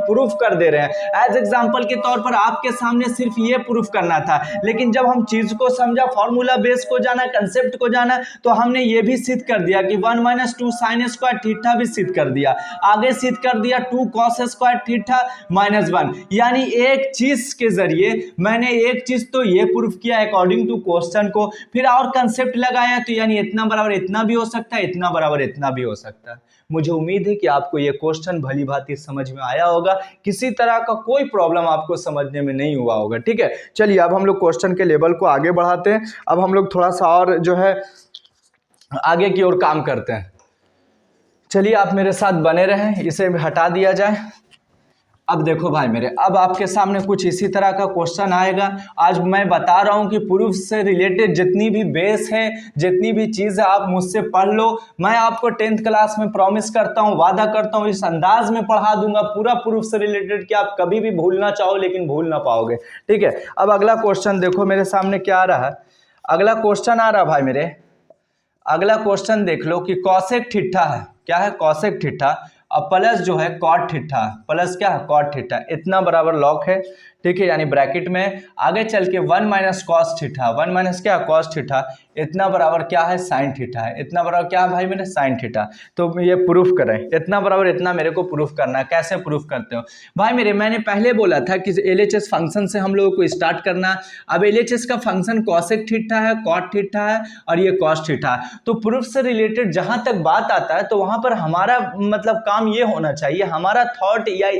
प्रूफ कर दे रहे हैं। एज एग्जांपल के तौर पर आपके सामने सिर्फ ये प्रूफ करना था, लेकिन जब हम चीज को समझा, फॉर्मूला बेस को जाना, कंसेप्ट को जाना, तो हमने ये भी सिद्ध कर दिया कि 1 माइनस 2 साइन स्क्वायर थीटा भी सिद्ध कर दिया। आगे सिद्ध कर दिया 2 कॉस स्क्वायर थीटा माइनस 1। यानी एक चीज के जरिए मैंने एक चीज तो ये प्रूफ किया अकॉर्डिंग टू क्वेश्चन को, फिर और कंसेप्ट लगाया, तो यानी इतना बराबर इतना भी हो सकता है, इतना बराबर इतना भी हो सकता है। मुझे उम्मीद है कि आपको ये क्वेश्चन भली भांति समझ में आया होगा, किसी तरह का कोई प्रॉब्लम आपको समझने में नहीं हुआ होगा। ठीक है, चलिए अब हम लोग क्वेश्चन के लेवल को आगे बढ़ाते हैं। अब हम लोग थोड़ा सा और जो है आगे की ओर काम करते हैं। चलिए आप मेरे साथ बने रहें, इसे हटा दिया जाए। अब देखो भाई मेरे, अब आपके सामने कुछ इसी तरह का क्वेश्चन आएगा। आज मैं बता रहा हूँ कि प्रूफ से रिलेटेड जितनी भी बेस है, जितनी भी चीज़ है, आप मुझसे पढ़ लो। मैं आपको 10th क्लास में प्रॉमिस करता हूँ, वादा करता हूँ, इस अंदाज में पढ़ा दूंगा पूरा प्रूफ से रिलेटेड कि आप कभी भी भूलना चाहो लेकिन भूल ना पाओगे। ठीक है, अब अगला क्वेश्चन देखो मेरे सामने क्या आ रहा है। अगला क्वेश्चन आ रहा भाई मेरे, अगला क्वेश्चन देख लो कि कॉसेक थीटा है, क्या है, कॉसेक थीटा, अब प्लस जो है कॉट थीटा, प्लस क्या है, कॉट थीटा, इतना बराबर लॉक है। ठीक है, यानी ब्रैकेट में आगे चल के 1 माइनस कॉस थीटा, 1 माइनस क्या, कॉस थीटा, इतना बराबर क्या है, साइन थीटा है, इतना बराबर क्या है भाई मेरे, साइन थीटा। तो ये प्रूफ करें, इतना बराबर इतना मेरे को प्रूफ करना है। कैसे प्रूफ करते हो भाई मेरे, मैंने पहले बोला था कि LHS फंक्शन से हम लोगों को स्टार्ट करना। अब LHS का फंक्शन कॉसेक थीटा है, कॉट थीटा है और ये कॉस थीटा है। तो प्रूफ से रिलेटेड जहां तक बात आता है तो वहां पर हमारा मतलब काम ये होना चाहिए, हमारा थॉट या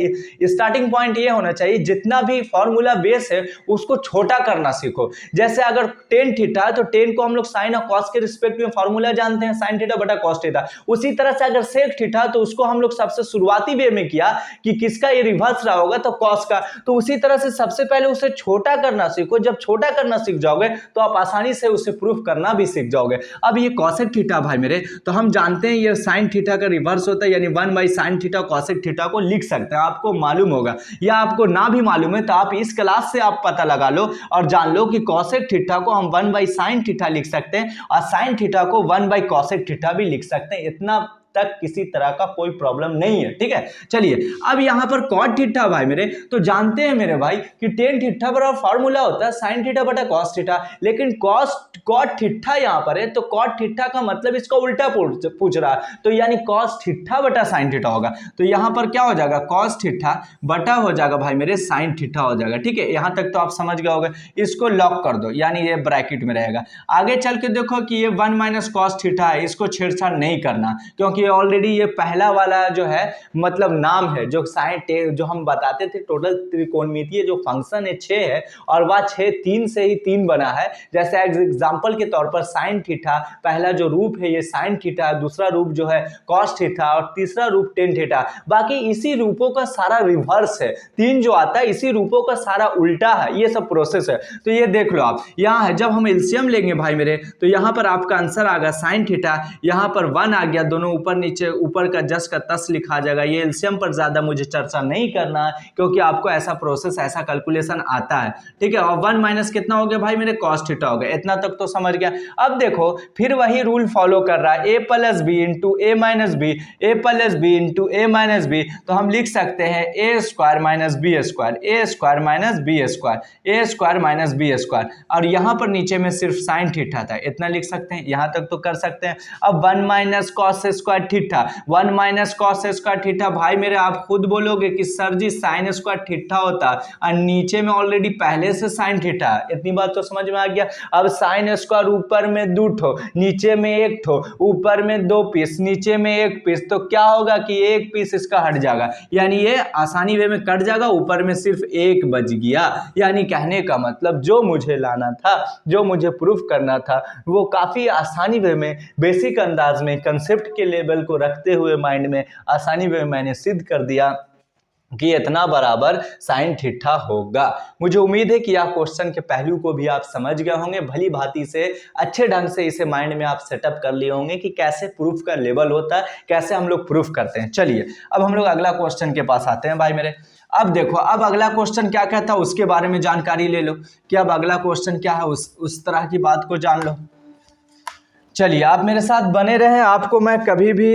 स्टार्टिंग पॉइंट ये होना चाहिए, जितना भी फॉर्मूला बेस है उसको छोटा करना सीखो। जैसे अगर टेन थीटा है तो टेन को हम लोग साइन और कॉस के रिस्पेक्ट में फॉर्मूला जानते हैं, साइन थीटा बटा कॉस थीटा। उसी तरह से अगर सेक थीटा तो उसको हम लोग सबसे शुरुआती वे में किया कि किसका ये रिवर्स रहा होगा, तो कॉस का। तो उसी तरह से सबसे पहले उसे छोटा करना सीखो। जब छोटा करना सीख जाओगे तो आप आसानी से उसे प्रूफ करना भी सीख जाओगे। अब ये कॉसेक थीटा भाई मेरे, तो हम जानते हैं ये साइन थीटा का रिवर्स होता है, यानी 1 by sine theta cosec theta को लिख सकते हैं। आपको मालूम होगा या आपको ना भी मालूम है तो आप इस क्लास से आप पता लगा लो और जान लो कि कॉसेक थीटा को हम 1 बाई साइन थीटा लिख सकते हैं और साइन थीटा को 1 बाई कॉसेक थीटा भी लिख सकते हैं। इतना तक किसी तरह का कोई प्रॉब्लम नहीं है। ठीक है, चलिए अब यहां पर कॉट थीटा भाई मेरे, तो जानते हैं मेरे भाई कि टेन थीटा बराबर फॉर्मूला होता है साइन थीटा बटा कॉस थीटा, लेकिन कॉट थीटा यहां पर है तो कॉट थीटा का मतलब इसका उल्टा पूछ रहा है, तो यानी कॉस थीटा बटा साइन थीटा होगा। तो यहां पर क्या हो जाएगा, कॉस थीटा बटा हो जाएगा भाई मेरे साइन थीटा हो जाएगा। ठीक है, यहां तक तो आप समझ गए होंगे। इसको लॉक कर दो, यानी ये ब्रैकेट में रहेगा। आगे चल के देखो कि ये 1 माइनस कॉस थीटा है, इसको छेड़छाड़ नहीं करना, क्योंकि ऑलरेडी ये पहला वाला जो है मतलब नाम है जो साइन जो हम बताते थे टोटल त्रिकोणमितीय जो फंक्शन है 6 है, और वह 6 3 से ही 3 बना है। जैसे एग्जांपल के तौर पर साइन थीटा, पहला जो रूप है ये साइन थीटा, दूसरा रूप जो है कॉस थीटा और तीसरा रूप टेन थीटा। बाकी इसी रूपों का सारा रिवर्स है, 3 जो आता है इसी रूपों का सारा उल्टा है, ये सब प्रोसेस है। तो ये देख लो आप, यहाँ है जब हम एलसीएम लेंगे भाई मेरे, तो यहाँ पर आपका आंसर आ गया साइन थीटा, यहाँ पर 1 आ गया, दोनों ऊपर नीचे, ऊपर का जस का तस लिखा जाएगा। ये एलसीएम पर ज्यादा मुझे चर्चा नहीं करना है क्योंकि आपको ऐसा प्रोसेस ऐसा कैलकुलेशन आता है। ठीक है, और 1 माइनस कितना हो गया भाई मेरे, कॉस थीटा हो गया। इतना तक तो समझ गया। अब देखो फिर वही रूल फॉलो कर रहा है, ए plus B into A minus B, A plus B into A minus B. तो हम लिख सकते हैं ए स्क्वायर माइनस बी स्क्वायर, ए स्क्वायर माइनस बी स्क्वायर, ए स्क्वायर माइनस बी स्क्वायर, और यहाँ पर नीचे में सिर्फ साइन थीटा था, इतना लिख सकते हैं। यहाँ तक तो कर सकते हैं। अब 1 minus cos square theta, 1 minus cos square theta, भाई मेरे आप खुद बोलोगे कि सर जी साइन स्क्वायर थीटा होता और नीचे में ऑलरेडी पहले से साइन थीटा, इतनी बात तो समझ में आ गया। अब साइन स्क्वायर ऊपर में 2 ठो, नीचे में 1 ठो, ऊपर में 2 पीस, नीचे में 1 पीस, तो क्या होगा कि 1 पीस इसका हट जाएगा, यानी ये आसानी वे में कट जाएगा, ऊपर में सिर्फ 1 बच गया। यानी कहने का मतलब जो मुझे लाना था, जो मुझे प्रूफ करना था, वो काफी आसानी वे में, बेसिक अंदाज में, कंसेप्ट के लेवल को रखते हुए माइंड में आसानी वे मैंने सिद्ध कर दिया कि इतना बराबर साइन थीटा होगा। मुझे उम्मीद है कि आप क्वेश्चन के पहलू को भी आप समझ गए होंगे, भली भांति से अच्छे ढंग से इसे माइंड में आप सेटअप कर लिए होंगे कि कैसे प्रूफ का लेवल होता है, कैसे हम लोग प्रूफ करते हैं। चलिए अब हम लोग अगला क्वेश्चन के पास आते हैं भाई मेरे। अब देखो अब अगला क्वेश्चन क्या कहता है उसके बारे में जानकारी ले लो कि अब अगला क्वेश्चन क्या है, उस तरह की बात को जान लो। चलिए आप मेरे साथ बने रहें, आपको मैं कभी भी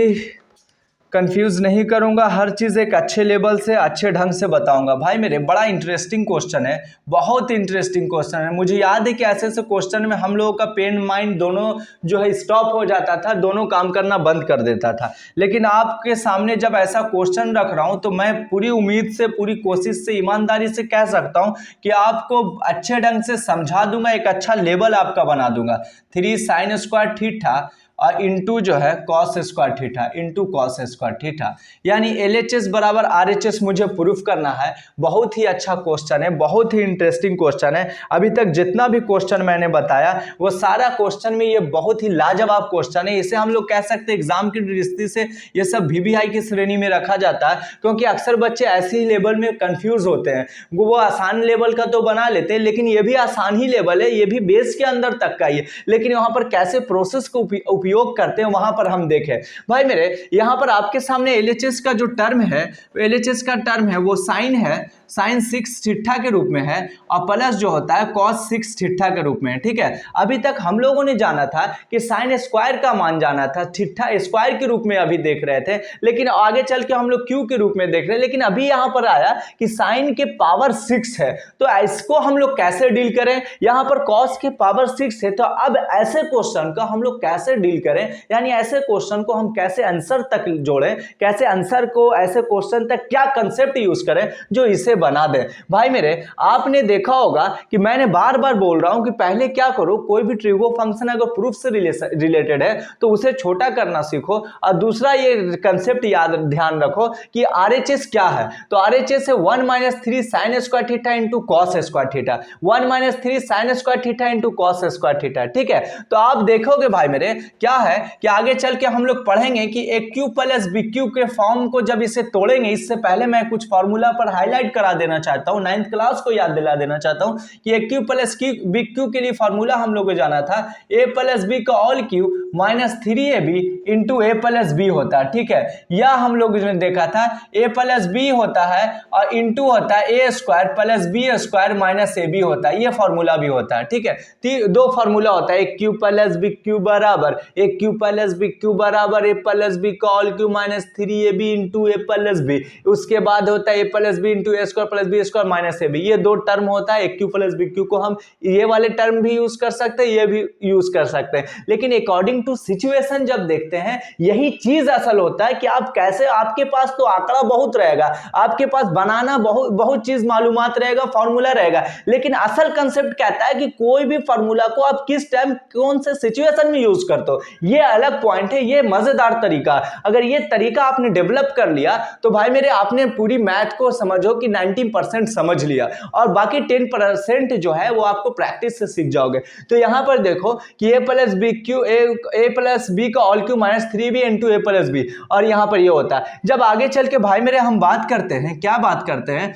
कंफ्यूज नहीं करूंगा, हर चीज़ एक अच्छे लेवल से अच्छे ढंग से बताऊंगा। भाई मेरे बड़ा इंटरेस्टिंग क्वेश्चन है, बहुत इंटरेस्टिंग क्वेश्चन है। मुझे याद है कि ऐसे ऐसे क्वेश्चन में हम लोगों का पेन माइंड दोनों जो है स्टॉप हो जाता था, दोनों काम करना बंद कर देता था। लेकिन आपके सामने जब ऐसा क्वेश्चन रख रहा हूँ तो मैं पूरी उम्मीद से, पूरी कोशिश से, ईमानदारी से कह सकता हूँ कि आपको अच्छे ढंग से समझा दूंगा, एक अच्छा लेवल आपका बना दूंगा। 3 साइन स्क्वायर थीटा और इंटू जो है cos square theta into cos square theta, यानी LHS बराबर RHS मुझे प्रूफ करना है। बहुत ही अच्छा क्वेश्चन है, बहुत ही इंटरेस्टिंग क्वेश्चन है। अभी तक जितना भी क्वेश्चन मैंने बताया वो सारा क्वेश्चन में ये बहुत ही लाजवाब क्वेश्चन है। इसे हम लोग कह सकते हैं एग्जाम की दृष्टि से ये सब VBI की श्रेणी में रखा जाता है, क्योंकि अक्सर बच्चे ऐसे ही लेवल में कंफ्यूज होते हैं। वो आसान लेवल का तो बना लेते हैं, लेकिन ये भी आसान ही लेवल है, ये भी बेस के अंदर तक का ही है, लेकिन वहां पर कैसे प्रोसेस को उपयोग करते हैं वहां पर हम देखें। भाई मेरे यहाँ पर आपके सामने LHS का जो टर्म है, LHS का टर्म है वो साइन है, साइन 6 थीटा के रूप में है, और प्लस जो होता है कॉस 6 थीटा के रूप में है। ठीक है, अभी तक हम लोगों ने जाना था कि साइन स्क्वायर का मान जाना था, थीटा स्क्वायर के रूप में अभी देख रहे थे, लेकिन आगे चल के हम लोग क्यू के रूप में देख रहे हैं। लेकिन अभी यहां पर आया कि साइन के पावर 6 है, तो इसको हम लोग कैसे डील करें। यहां पर कॉस के पावर 6 है, तो अब ऐसे क्वेश्चन का हम लोग कैसे डील करें, यानी ऐसे क्वेश्चन को हम कैसे आंसर तक जोड़ें, कैसे आंसर को ऐसे क्वेश्चन तक क्या कंसेप्ट यूज करें जो इसे बना दें। भाई मेरे आपने देखा होगा कि मैंने बार बार बोल रहा हूं कि पहले क्या करो, कोई भी ट्रिगो फंक्शन अगर प्रूफ से रिलेटेड है तो उसे छोटा करना सीखो, और दूसरा ये कंसेप्ट याद ध्यान रखो कि RHS क्या है। तो RHS है 1 - 3 sin square theta into cos square theta, 1 - 3 sin square theta into cos square theta. ठीक है, तो आप देखोगे भाई मेरे क्या है कि आगे चल के हम लोग पढ़ेंगे कि AQ प्लस BQ के फॉर्म को जब इसे तोड़ेंगे, इससे पहले मैं कुछ फॉर्मूला पर हाईलाइट करा देना चाहता हूं, 9th क्लास को याद दिला देना चाहता हूं कि AQ प्लस BQ के लिए फॉर्मूला हम लोग को जाना था A प्लस B का all Q minus 3AB into A plus B होता है। ठीक है, यह हम लोग ने देखा था A प्लस B होता है और इंटू होता है A square plus B square minus AB होता है, यह फॉर्मूला भी होता है। ठीक है, दो फॉर्मूला होता है, AQ प्लस BQ बराबर AQ प्लस BQ बराबर A प्लस B का all Q minus 3AB into A plus B, उसके बाद होता है A plus B into A square plus B square minus AB। ये दो टर्म होता है, AQ प्लस BQ को हम ये वाले टर्म भी यूज कर सकते हैं, ये भी यूज कर सकते हैं, लेकिन अकॉर्डिंग टू सिचुएशन जब देखते हैं यही चीज असल होता है कि आप कैसे, आपके पास तो आंकड़ा बहुत रहेगा, आपके पास बनाना बहुत चीज मालूमात रहेगा, फॉर्मूला रहेगा, लेकिन असल कंसेप्ट कहता है कि कोई भी फॉर्मूला को आप किस टाइम कौन से सिचुएशन में यूज करते हो, ये अलग पॉइंट है, ये मजेदार तरीका। अगर ये तरीका आपने डेवलप कर लिया तो भाई मेरे आपने पूरी मैथ को समझो कि 90% समझ लिया, और बाकी 10% जो है वो आपको प्रैक्टिस से सीख जाओगे। तो यहां पर देखो कि A प्लस B का all Q minus 3B into A plus B, और यहां पर ये होता है। जब आगे चल के भाई मेरे हम बात करते हैं, क्या बात करते हैं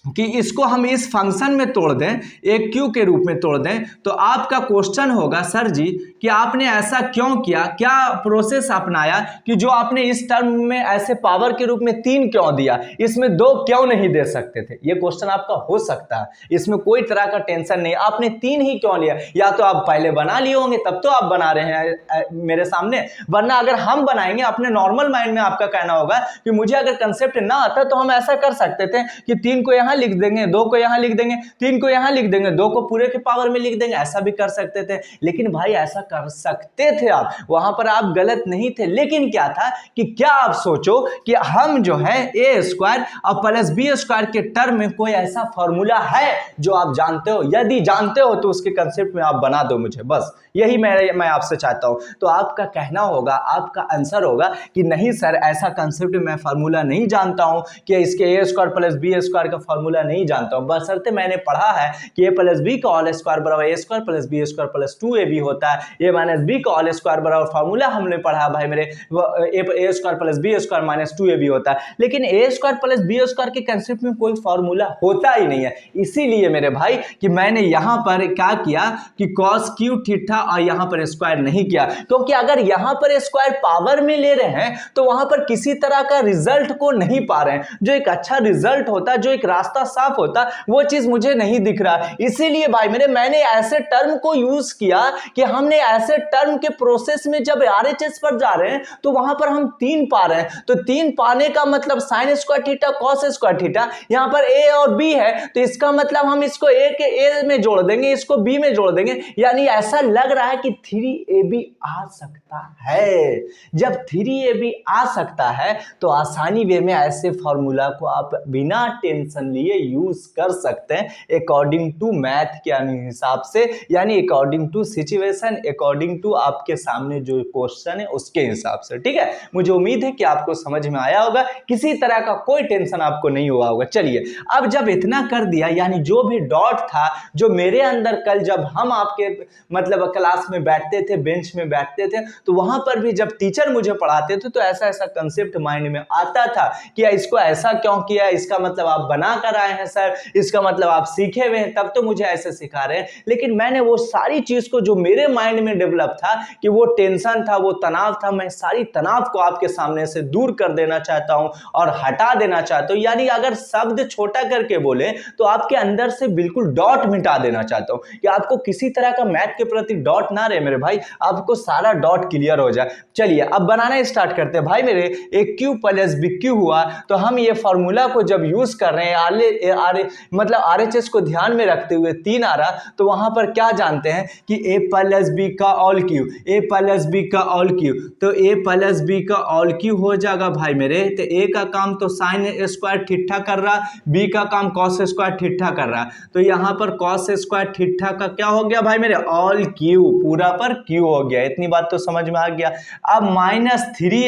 कि इसको हम इस फंक्शन में तोड़ दें, एक क्यू के रूप में तोड़ दें, तो आपका क्वेश्चन होगा सर जी कि आपने ऐसा क्यों किया, क्या प्रोसेस अपनाया कि जो आपने इस टर्म में ऐसे पावर के रूप में 3 क्यों दिया, इसमें 2 क्यों नहीं दे सकते थे। ये क्वेश्चन आपका हो सकता है, इसमें कोई तरह का टेंशन नहीं, आपने 3 ही क्यों लिया, या तो आप पहले बना लिए होंगे तब तो आप बना रहे हैं मेरे सामने, वरना अगर हम बनाएंगे अपने नॉर्मल माइंड में आपका कहना होगा कि मुझे अगर कंसेप्ट ना आता तो हम ऐसा कर सकते थे कि 3 को यहां लिख देंगे, 2 को यहां लिख देंगे, 3 को यहां लिख देंगे, 2 को पूरे के पावर में लिख देंगे, ऐसा भी कर सकते थे। लेकिन भाई ऐसा कर सकते थे आप, वहां पर आप गलत नहीं थे, लेकिन क्या था कि क्या आप सोचो कि हम जो है A स्क्वायर और प्लस B स्क्वायर के टर्म में कोई ऐसा फॉर्मूला है जो आप जानते हो, यदि जानते हो तो उसके कंसेप्ट में आप बना दो मुझे, बस यही मैं आपसे चाहता हूं। तो आपका कहना होगा, आपका आंसर होगा कि नहीं सर ऐसा कंसेप्ट मैं फार्मूला नहीं जानता हूं, कि इसके A square plus B square का फार्मूला नहीं जानता हूं, बशर्ते मैंने पढ़ा है कि A प्लस B का ऑल स्क्वायर बराबर A square plus B square plus 2AB होता है, A माइनस B का ऑल स्क्वायर बराबर फार्मूला हमने पढ़ा भाई मेरे A square plus B square minus 2AB होता है, लेकिन A square plus B square के कंसेप्ट में कोई फार्मूला होता ही नहीं है। इसीलिए मेरे भाई कि मैंने यहां पर क्या किया कि cos क्यू थीटा और यहां पर स्क्वायर नहीं किया, क्योंकि अगर यहां पर स्क्वायर पावर में ले रहे हैं तो वहां पर किसी तरह का रिजल्ट को नहीं पा रहे हैं, जो एक अच्छा रिजल्ट होता, जो एक रास्ता साफ होता, वो चीज मुझे नहीं दिख रहा। इसीलिए भाई मेरे मैंने ऐसे टर्म को यूज किया कि हमने ऐसे टर्म के प्रोसेस में जब RHS पर जा रहे हैं तो वहां पर हम 3 पा रहे हैं, तो 3 पाने का मतलब sign square theta cos square theta, यहां पर A और B है तो इसका मतलब हम इसको A के A में जोड़ देंगे, इसको B में जोड़ देंगे, यानी ऐसा लग रहा है कि 3AB आ सकता है। जब 3AB आ सकता है तो आसानी वे में ऐसे फॉर्मूला को आप बिना टेंशन लिए यूज कर सकते हैं अकॉर्डिंग टू मैथ के हिसाब से, यानी according to situation, according to आपके सामने जो क्वेश्चन है उसके हिसाब से। ठीक है, मुझे उम्मीद है कि आपको समझ में आया होगा, किसी तरह का कोई टेंशन आपको नहीं हुआ होगा। चलिए, अब जब इतना कर दिया, यानी जो भी डॉट था जो मेरे अंदर कल जब हम आपके मतलब क्लास में बैठते थे, बेंच में बैठते थे, तो वहां पर भी जब टीचर मुझे पढ़ाते थे तो ऐसा ऐसा कंसेप्ट माइंड में आता था कि इसको ऐसा क्यों किया, इसका मतलब आप बना कर आए हैं सर, इसका मतलब आप सीखे हुए हैं तब तो मुझे ऐसे सिखा रहे हैं। लेकिन मैंने वो सारी चीज को जो मेरे माइंड में डेवलप था कि वो टेंशन था, वो तनाव था, मैं सारी तनाव को आपके सामने से दूर कर देना चाहता हूं और हटा देना चाहता हूं। यानी अगर शब्द छोटा करके बोले तो आपके अंदर से बिल्कुल डॉट मिटा देना चाहता हूं कि आपको किसी तरह का मैथ के प्रति डॉट ना रहे मेरे भाई, आपको सारा डॉट क्लियर हो जाए। चलिए अब बनाना स्टार्ट करते हैं भाई मेरे। एक क्यू प्लस बी क्यू हुआ तो हम ये फॉर्मूला को जब यूज कर रहे हैं मतलब आरएचएस को ध्यान में रखते हुए 3 आ रहा, तो वहां पर क्या जानते हैं कि ए प्लस बी का ऑल क्यू, ए प्लस बी का ऑल क्यू, तो ए प्लस बी का ऑल क्यू हो जाएगा भाई मेरे। तो ए का काम तो साइन स्क्वायर थीटा कर रहा, बी का काम कॉस स्क्वायर थीटा कर रहा, तो यहाँ पर कॉस स्क्वायर थीटा का क्या हो गया भाई मेरे, ऑल क्यू, पूरा पर क्यू हो गया। इतनी बात तो समझ में आ गया। अब माइनस थ्री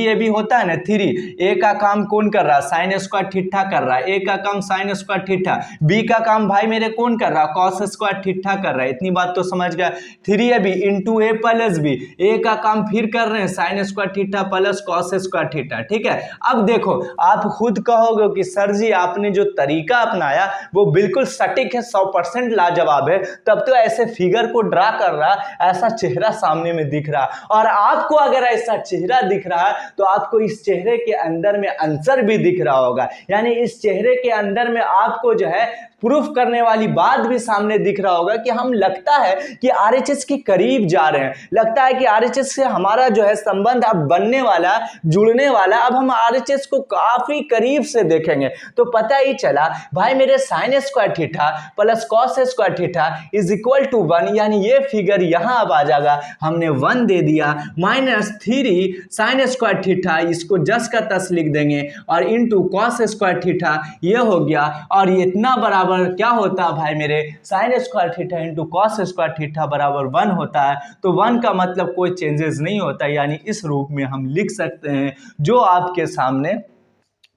ए बी होता है ना, 3 ए का काम कौन कर रहा, साइन स्क्वायर थीटा कर रहा है, ए का काम साइन स्क्वायर थीटा, बी का काम भाई मेरे कौन कर रहा, कॉस स्क्वायर थीटा कर रहा है। इतनी बात तो समझ गया। 3ab इंटू ए प्लस बी, ए का काम फिर कर रहे हैं sign square theta plus cos square theta. ठीक है, अब देखो आप खुद कहोगे कि सर जी आपने जो तरीका अपनाया वो बिल्कुल सटीक है, 100% लाजवाब है, तब तो ऐसे फिगर को ड्रा कर रहा, ऐसा चेहरा सामने में दिख रहा, और आपको अगर ऐसा चेहरा दिख रहा है तो आपको इस चेहरे के अंदर में आंसर भी दिख रहा होगा, यानी इस चेहरे के अंदर में आपको जो है प्रूफ करने वाली बात भी सामने दिख रहा होगा कि हम लगता है कि आरएचएस के करीब जा रहे हैं, लगता है कि आरएचएस से हमारा जो है संबंध अब बनने वाला, जुड़ने वाला, अब हम आरएचएस को काफी करीब से देखेंगे। तो पता ही चला भाई मेरे sine square theta plus cos square theta is equal to 1, यानी ये फिगर यहां अब आ जाएगा, हमने 1 दे दिया, -3 साइन स्क्वायर थीटा, इसको जस का तस लिख देंगे, और इंटू कॉस स्क्वायर थीटा ये हो गया, और ये इतना बराबर क्या होता है भाई मेरे, sine square theta into cos square theta बराबर 1 होता है। तो 1 का मतलब कोई चेंजेस नहीं होता, यानी इस रूप में हम लिख सकते हैं जो आपके सामने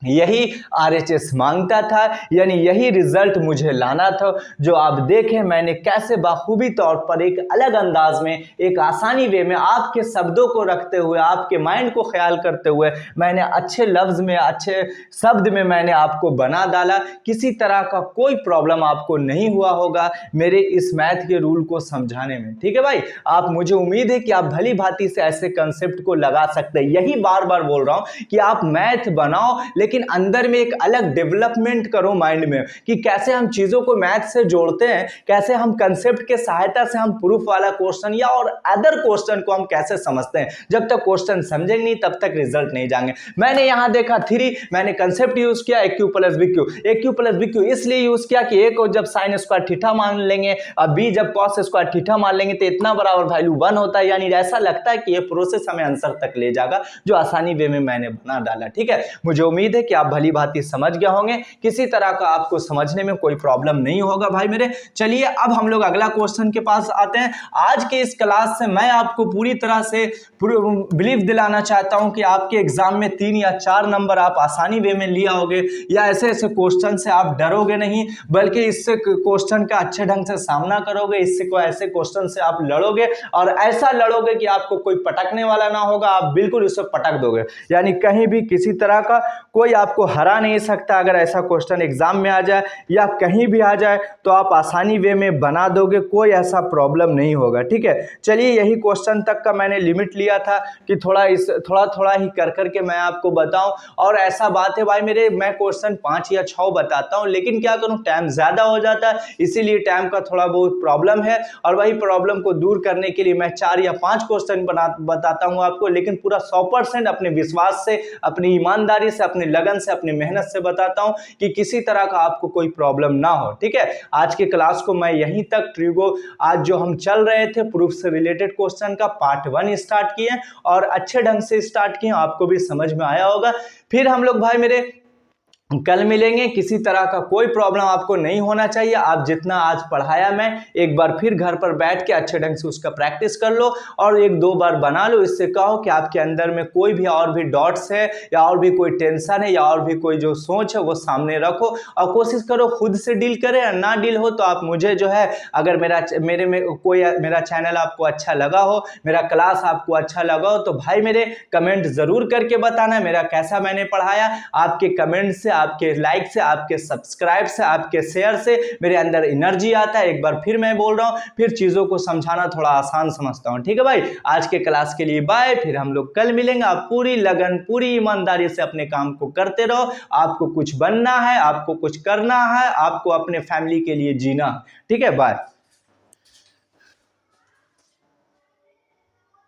यही आरएचएस मांगता था, यानी यही रिजल्ट मुझे लाना था। जो आप देखें मैंने कैसे बाखूबी तौर पर एक अलग अंदाज में, एक आसानी वे में आपके शब्दों को रखते हुए, आपके माइंड को ख्याल करते हुए मैंने अच्छे लफ्ज में, अच्छे शब्द में मैंने आपको बना डाला। किसी तरह का कोई प्रॉब्लम आपको नहीं हुआ होगा मेरे इस मैथ के रूल को समझाने में। ठीक है भाई, आप, मुझे उम्मीद है कि आप भली भांति से ऐसे कंसेप्ट को लगा सकते हैं। यही बार बार बोल रहा हूं कि आप मैथ बनाओ, लेकिन अंदर में एक अलग डेवलपमेंट करो माइंड में कि कैसे हम चीजों को मैथ से जोड़ते हैं, कैसे हम कंसेप्ट के सहायता से हम प्रूफ वाला क्वेश्चन या और अदर क्वेश्चन को हम कैसे समझते हैं। जब तक क्वेश्चन समझेंगे नहीं तब तक रिजल्ट नहीं जाएंगे। मैंने यहां देखा 3, मैंने कंसेप्ट यूज किया ए क्यू प्लस बी क्यू, ए क्यू प्लस बी क्यू इसलिए यूज किया कि ए को जब साइन स्क्वायर थीटा मान लेंगे और बी जब कॉस स्क्वायर थीटा मान लेंगे तो इतना बराबर वैल्यू 1 होता है, यानी ऐसा लगता है कि ये प्रोसेस हमें आंसर तक ले जाएगा, जो आसानी वे में मैंने बना डाला। ठीक है, मुझे उम्मीद है कि आप भली भांति समझ गए होंगे, किसी तरह का आपको समझने में कोई प्रॉब्लम नहीं होगा भाई मेरे। चलिए अब हम लोग अगला क्वेश्चन के पास आते हैं। आज के इस क्लास से मैं आपको पूरी तरह से बिलीव दिलाना चाहता हूं कि आपके एग्जाम में 3 या 4 नंबर आप आसानी वे में लिया होगे, या ऐसे ऐसे क्वेश्चन से आप डरोगे नहीं, बल्कि इससे क्वेश्चन का अच्छे ढंग से सामना करोगे, इससे को ऐसे क्वेश्चन से आप लड़ोगे, और ऐसा लड़ोगे कि आपको कोई पटकने वाला ना होगा, आप बिल्कुल उसे पटक दोगे, यानी कहीं भी किसी तरह का कोई आपको हरा नहीं सकता। अगर ऐसा क्वेश्चन एग्जाम में आ जाए या कहीं भी आ जाए तो आप आसानी वे में बना दोगे, कोई ऐसा प्रॉब्लम नहीं होगा। ठीक है, चलिए यही क्वेश्चन तक का मैंने लिमिट लिया था कि थोड़ा थोड़ा ही कर करके मैं आपको बताऊं, और ऐसा बात है भाई मेरे, मैं क्वेश्चन 5 या 6 बताता हूं, लेकिन क्या करूं टाइम ज्यादा हो जाता है, इसीलिए टाइम का थोड़ा बहुत प्रॉब्लम है, और वही प्रॉब्लम को दूर करने के लिए मैं 4 या 5 क्वेश्चन बताता हूं आपको, लेकिन पूरा 100% अपने विश्वास से, अपनी ईमानदारी से, अपने लगन से, अपनी मेहनत से बताता हूं कि किसी तरह का आपको कोई प्रॉब्लम ना हो। ठीक है, आज के क्लास को मैं यहीं तक ट्रिगो, आज जो हम चल रहे थे प्रूफ से रिलेटेड क्वेश्चन का पार्ट 1 स्टार्ट किए, और अच्छे ढंग से स्टार्ट किए, आपको भी समझ में आया होगा। फिर हम लोग भाई मेरे कल मिलेंगे। किसी तरह का कोई प्रॉब्लम आपको नहीं होना चाहिए। आप जितना आज पढ़ाया मैं एक बार फिर घर पर बैठ के अच्छे ढंग से उसका प्रैक्टिस कर लो और एक दो बार बना लो। इससे कहो कि आपके अंदर में कोई भी और भी डॉट्स है या और भी कोई टेंशन है या और भी कोई जो सोच है वो सामने रखो और कोशिश करो खुद से डील करें। या ना डील हो तो आप मुझे जो है, अगर मेरे में कोई मेरा चैनल आपको अच्छा लगा हो, मेरा क्लास आपको अच्छा लगा हो, तो भाई मेरे कमेंट ज़रूर करके बताना मेरा कैसा मैंने पढ़ाया। आपके कमेंट से, आपके लाइक से, आपके सब्सक्राइब से, आपके शेयर से मेरे अंदर एनर्जी आता है। एक बार फिर मैं बोल रहा हूँ, फिर चीज़ों को समझाना थोड़ा आसान समझता हूँ। ठीक है भाई, आज के क्लास के लिए बाय। फिर हम लोग कल मिलेंगे। आप पूरी लगन, पूरी ईमानदारी से अपने काम को करते रहो। आपको कुछ बनना है, आपको कुछ करना है, आपको अपने फैमिली के लिए जीना। ठीक है, बाय।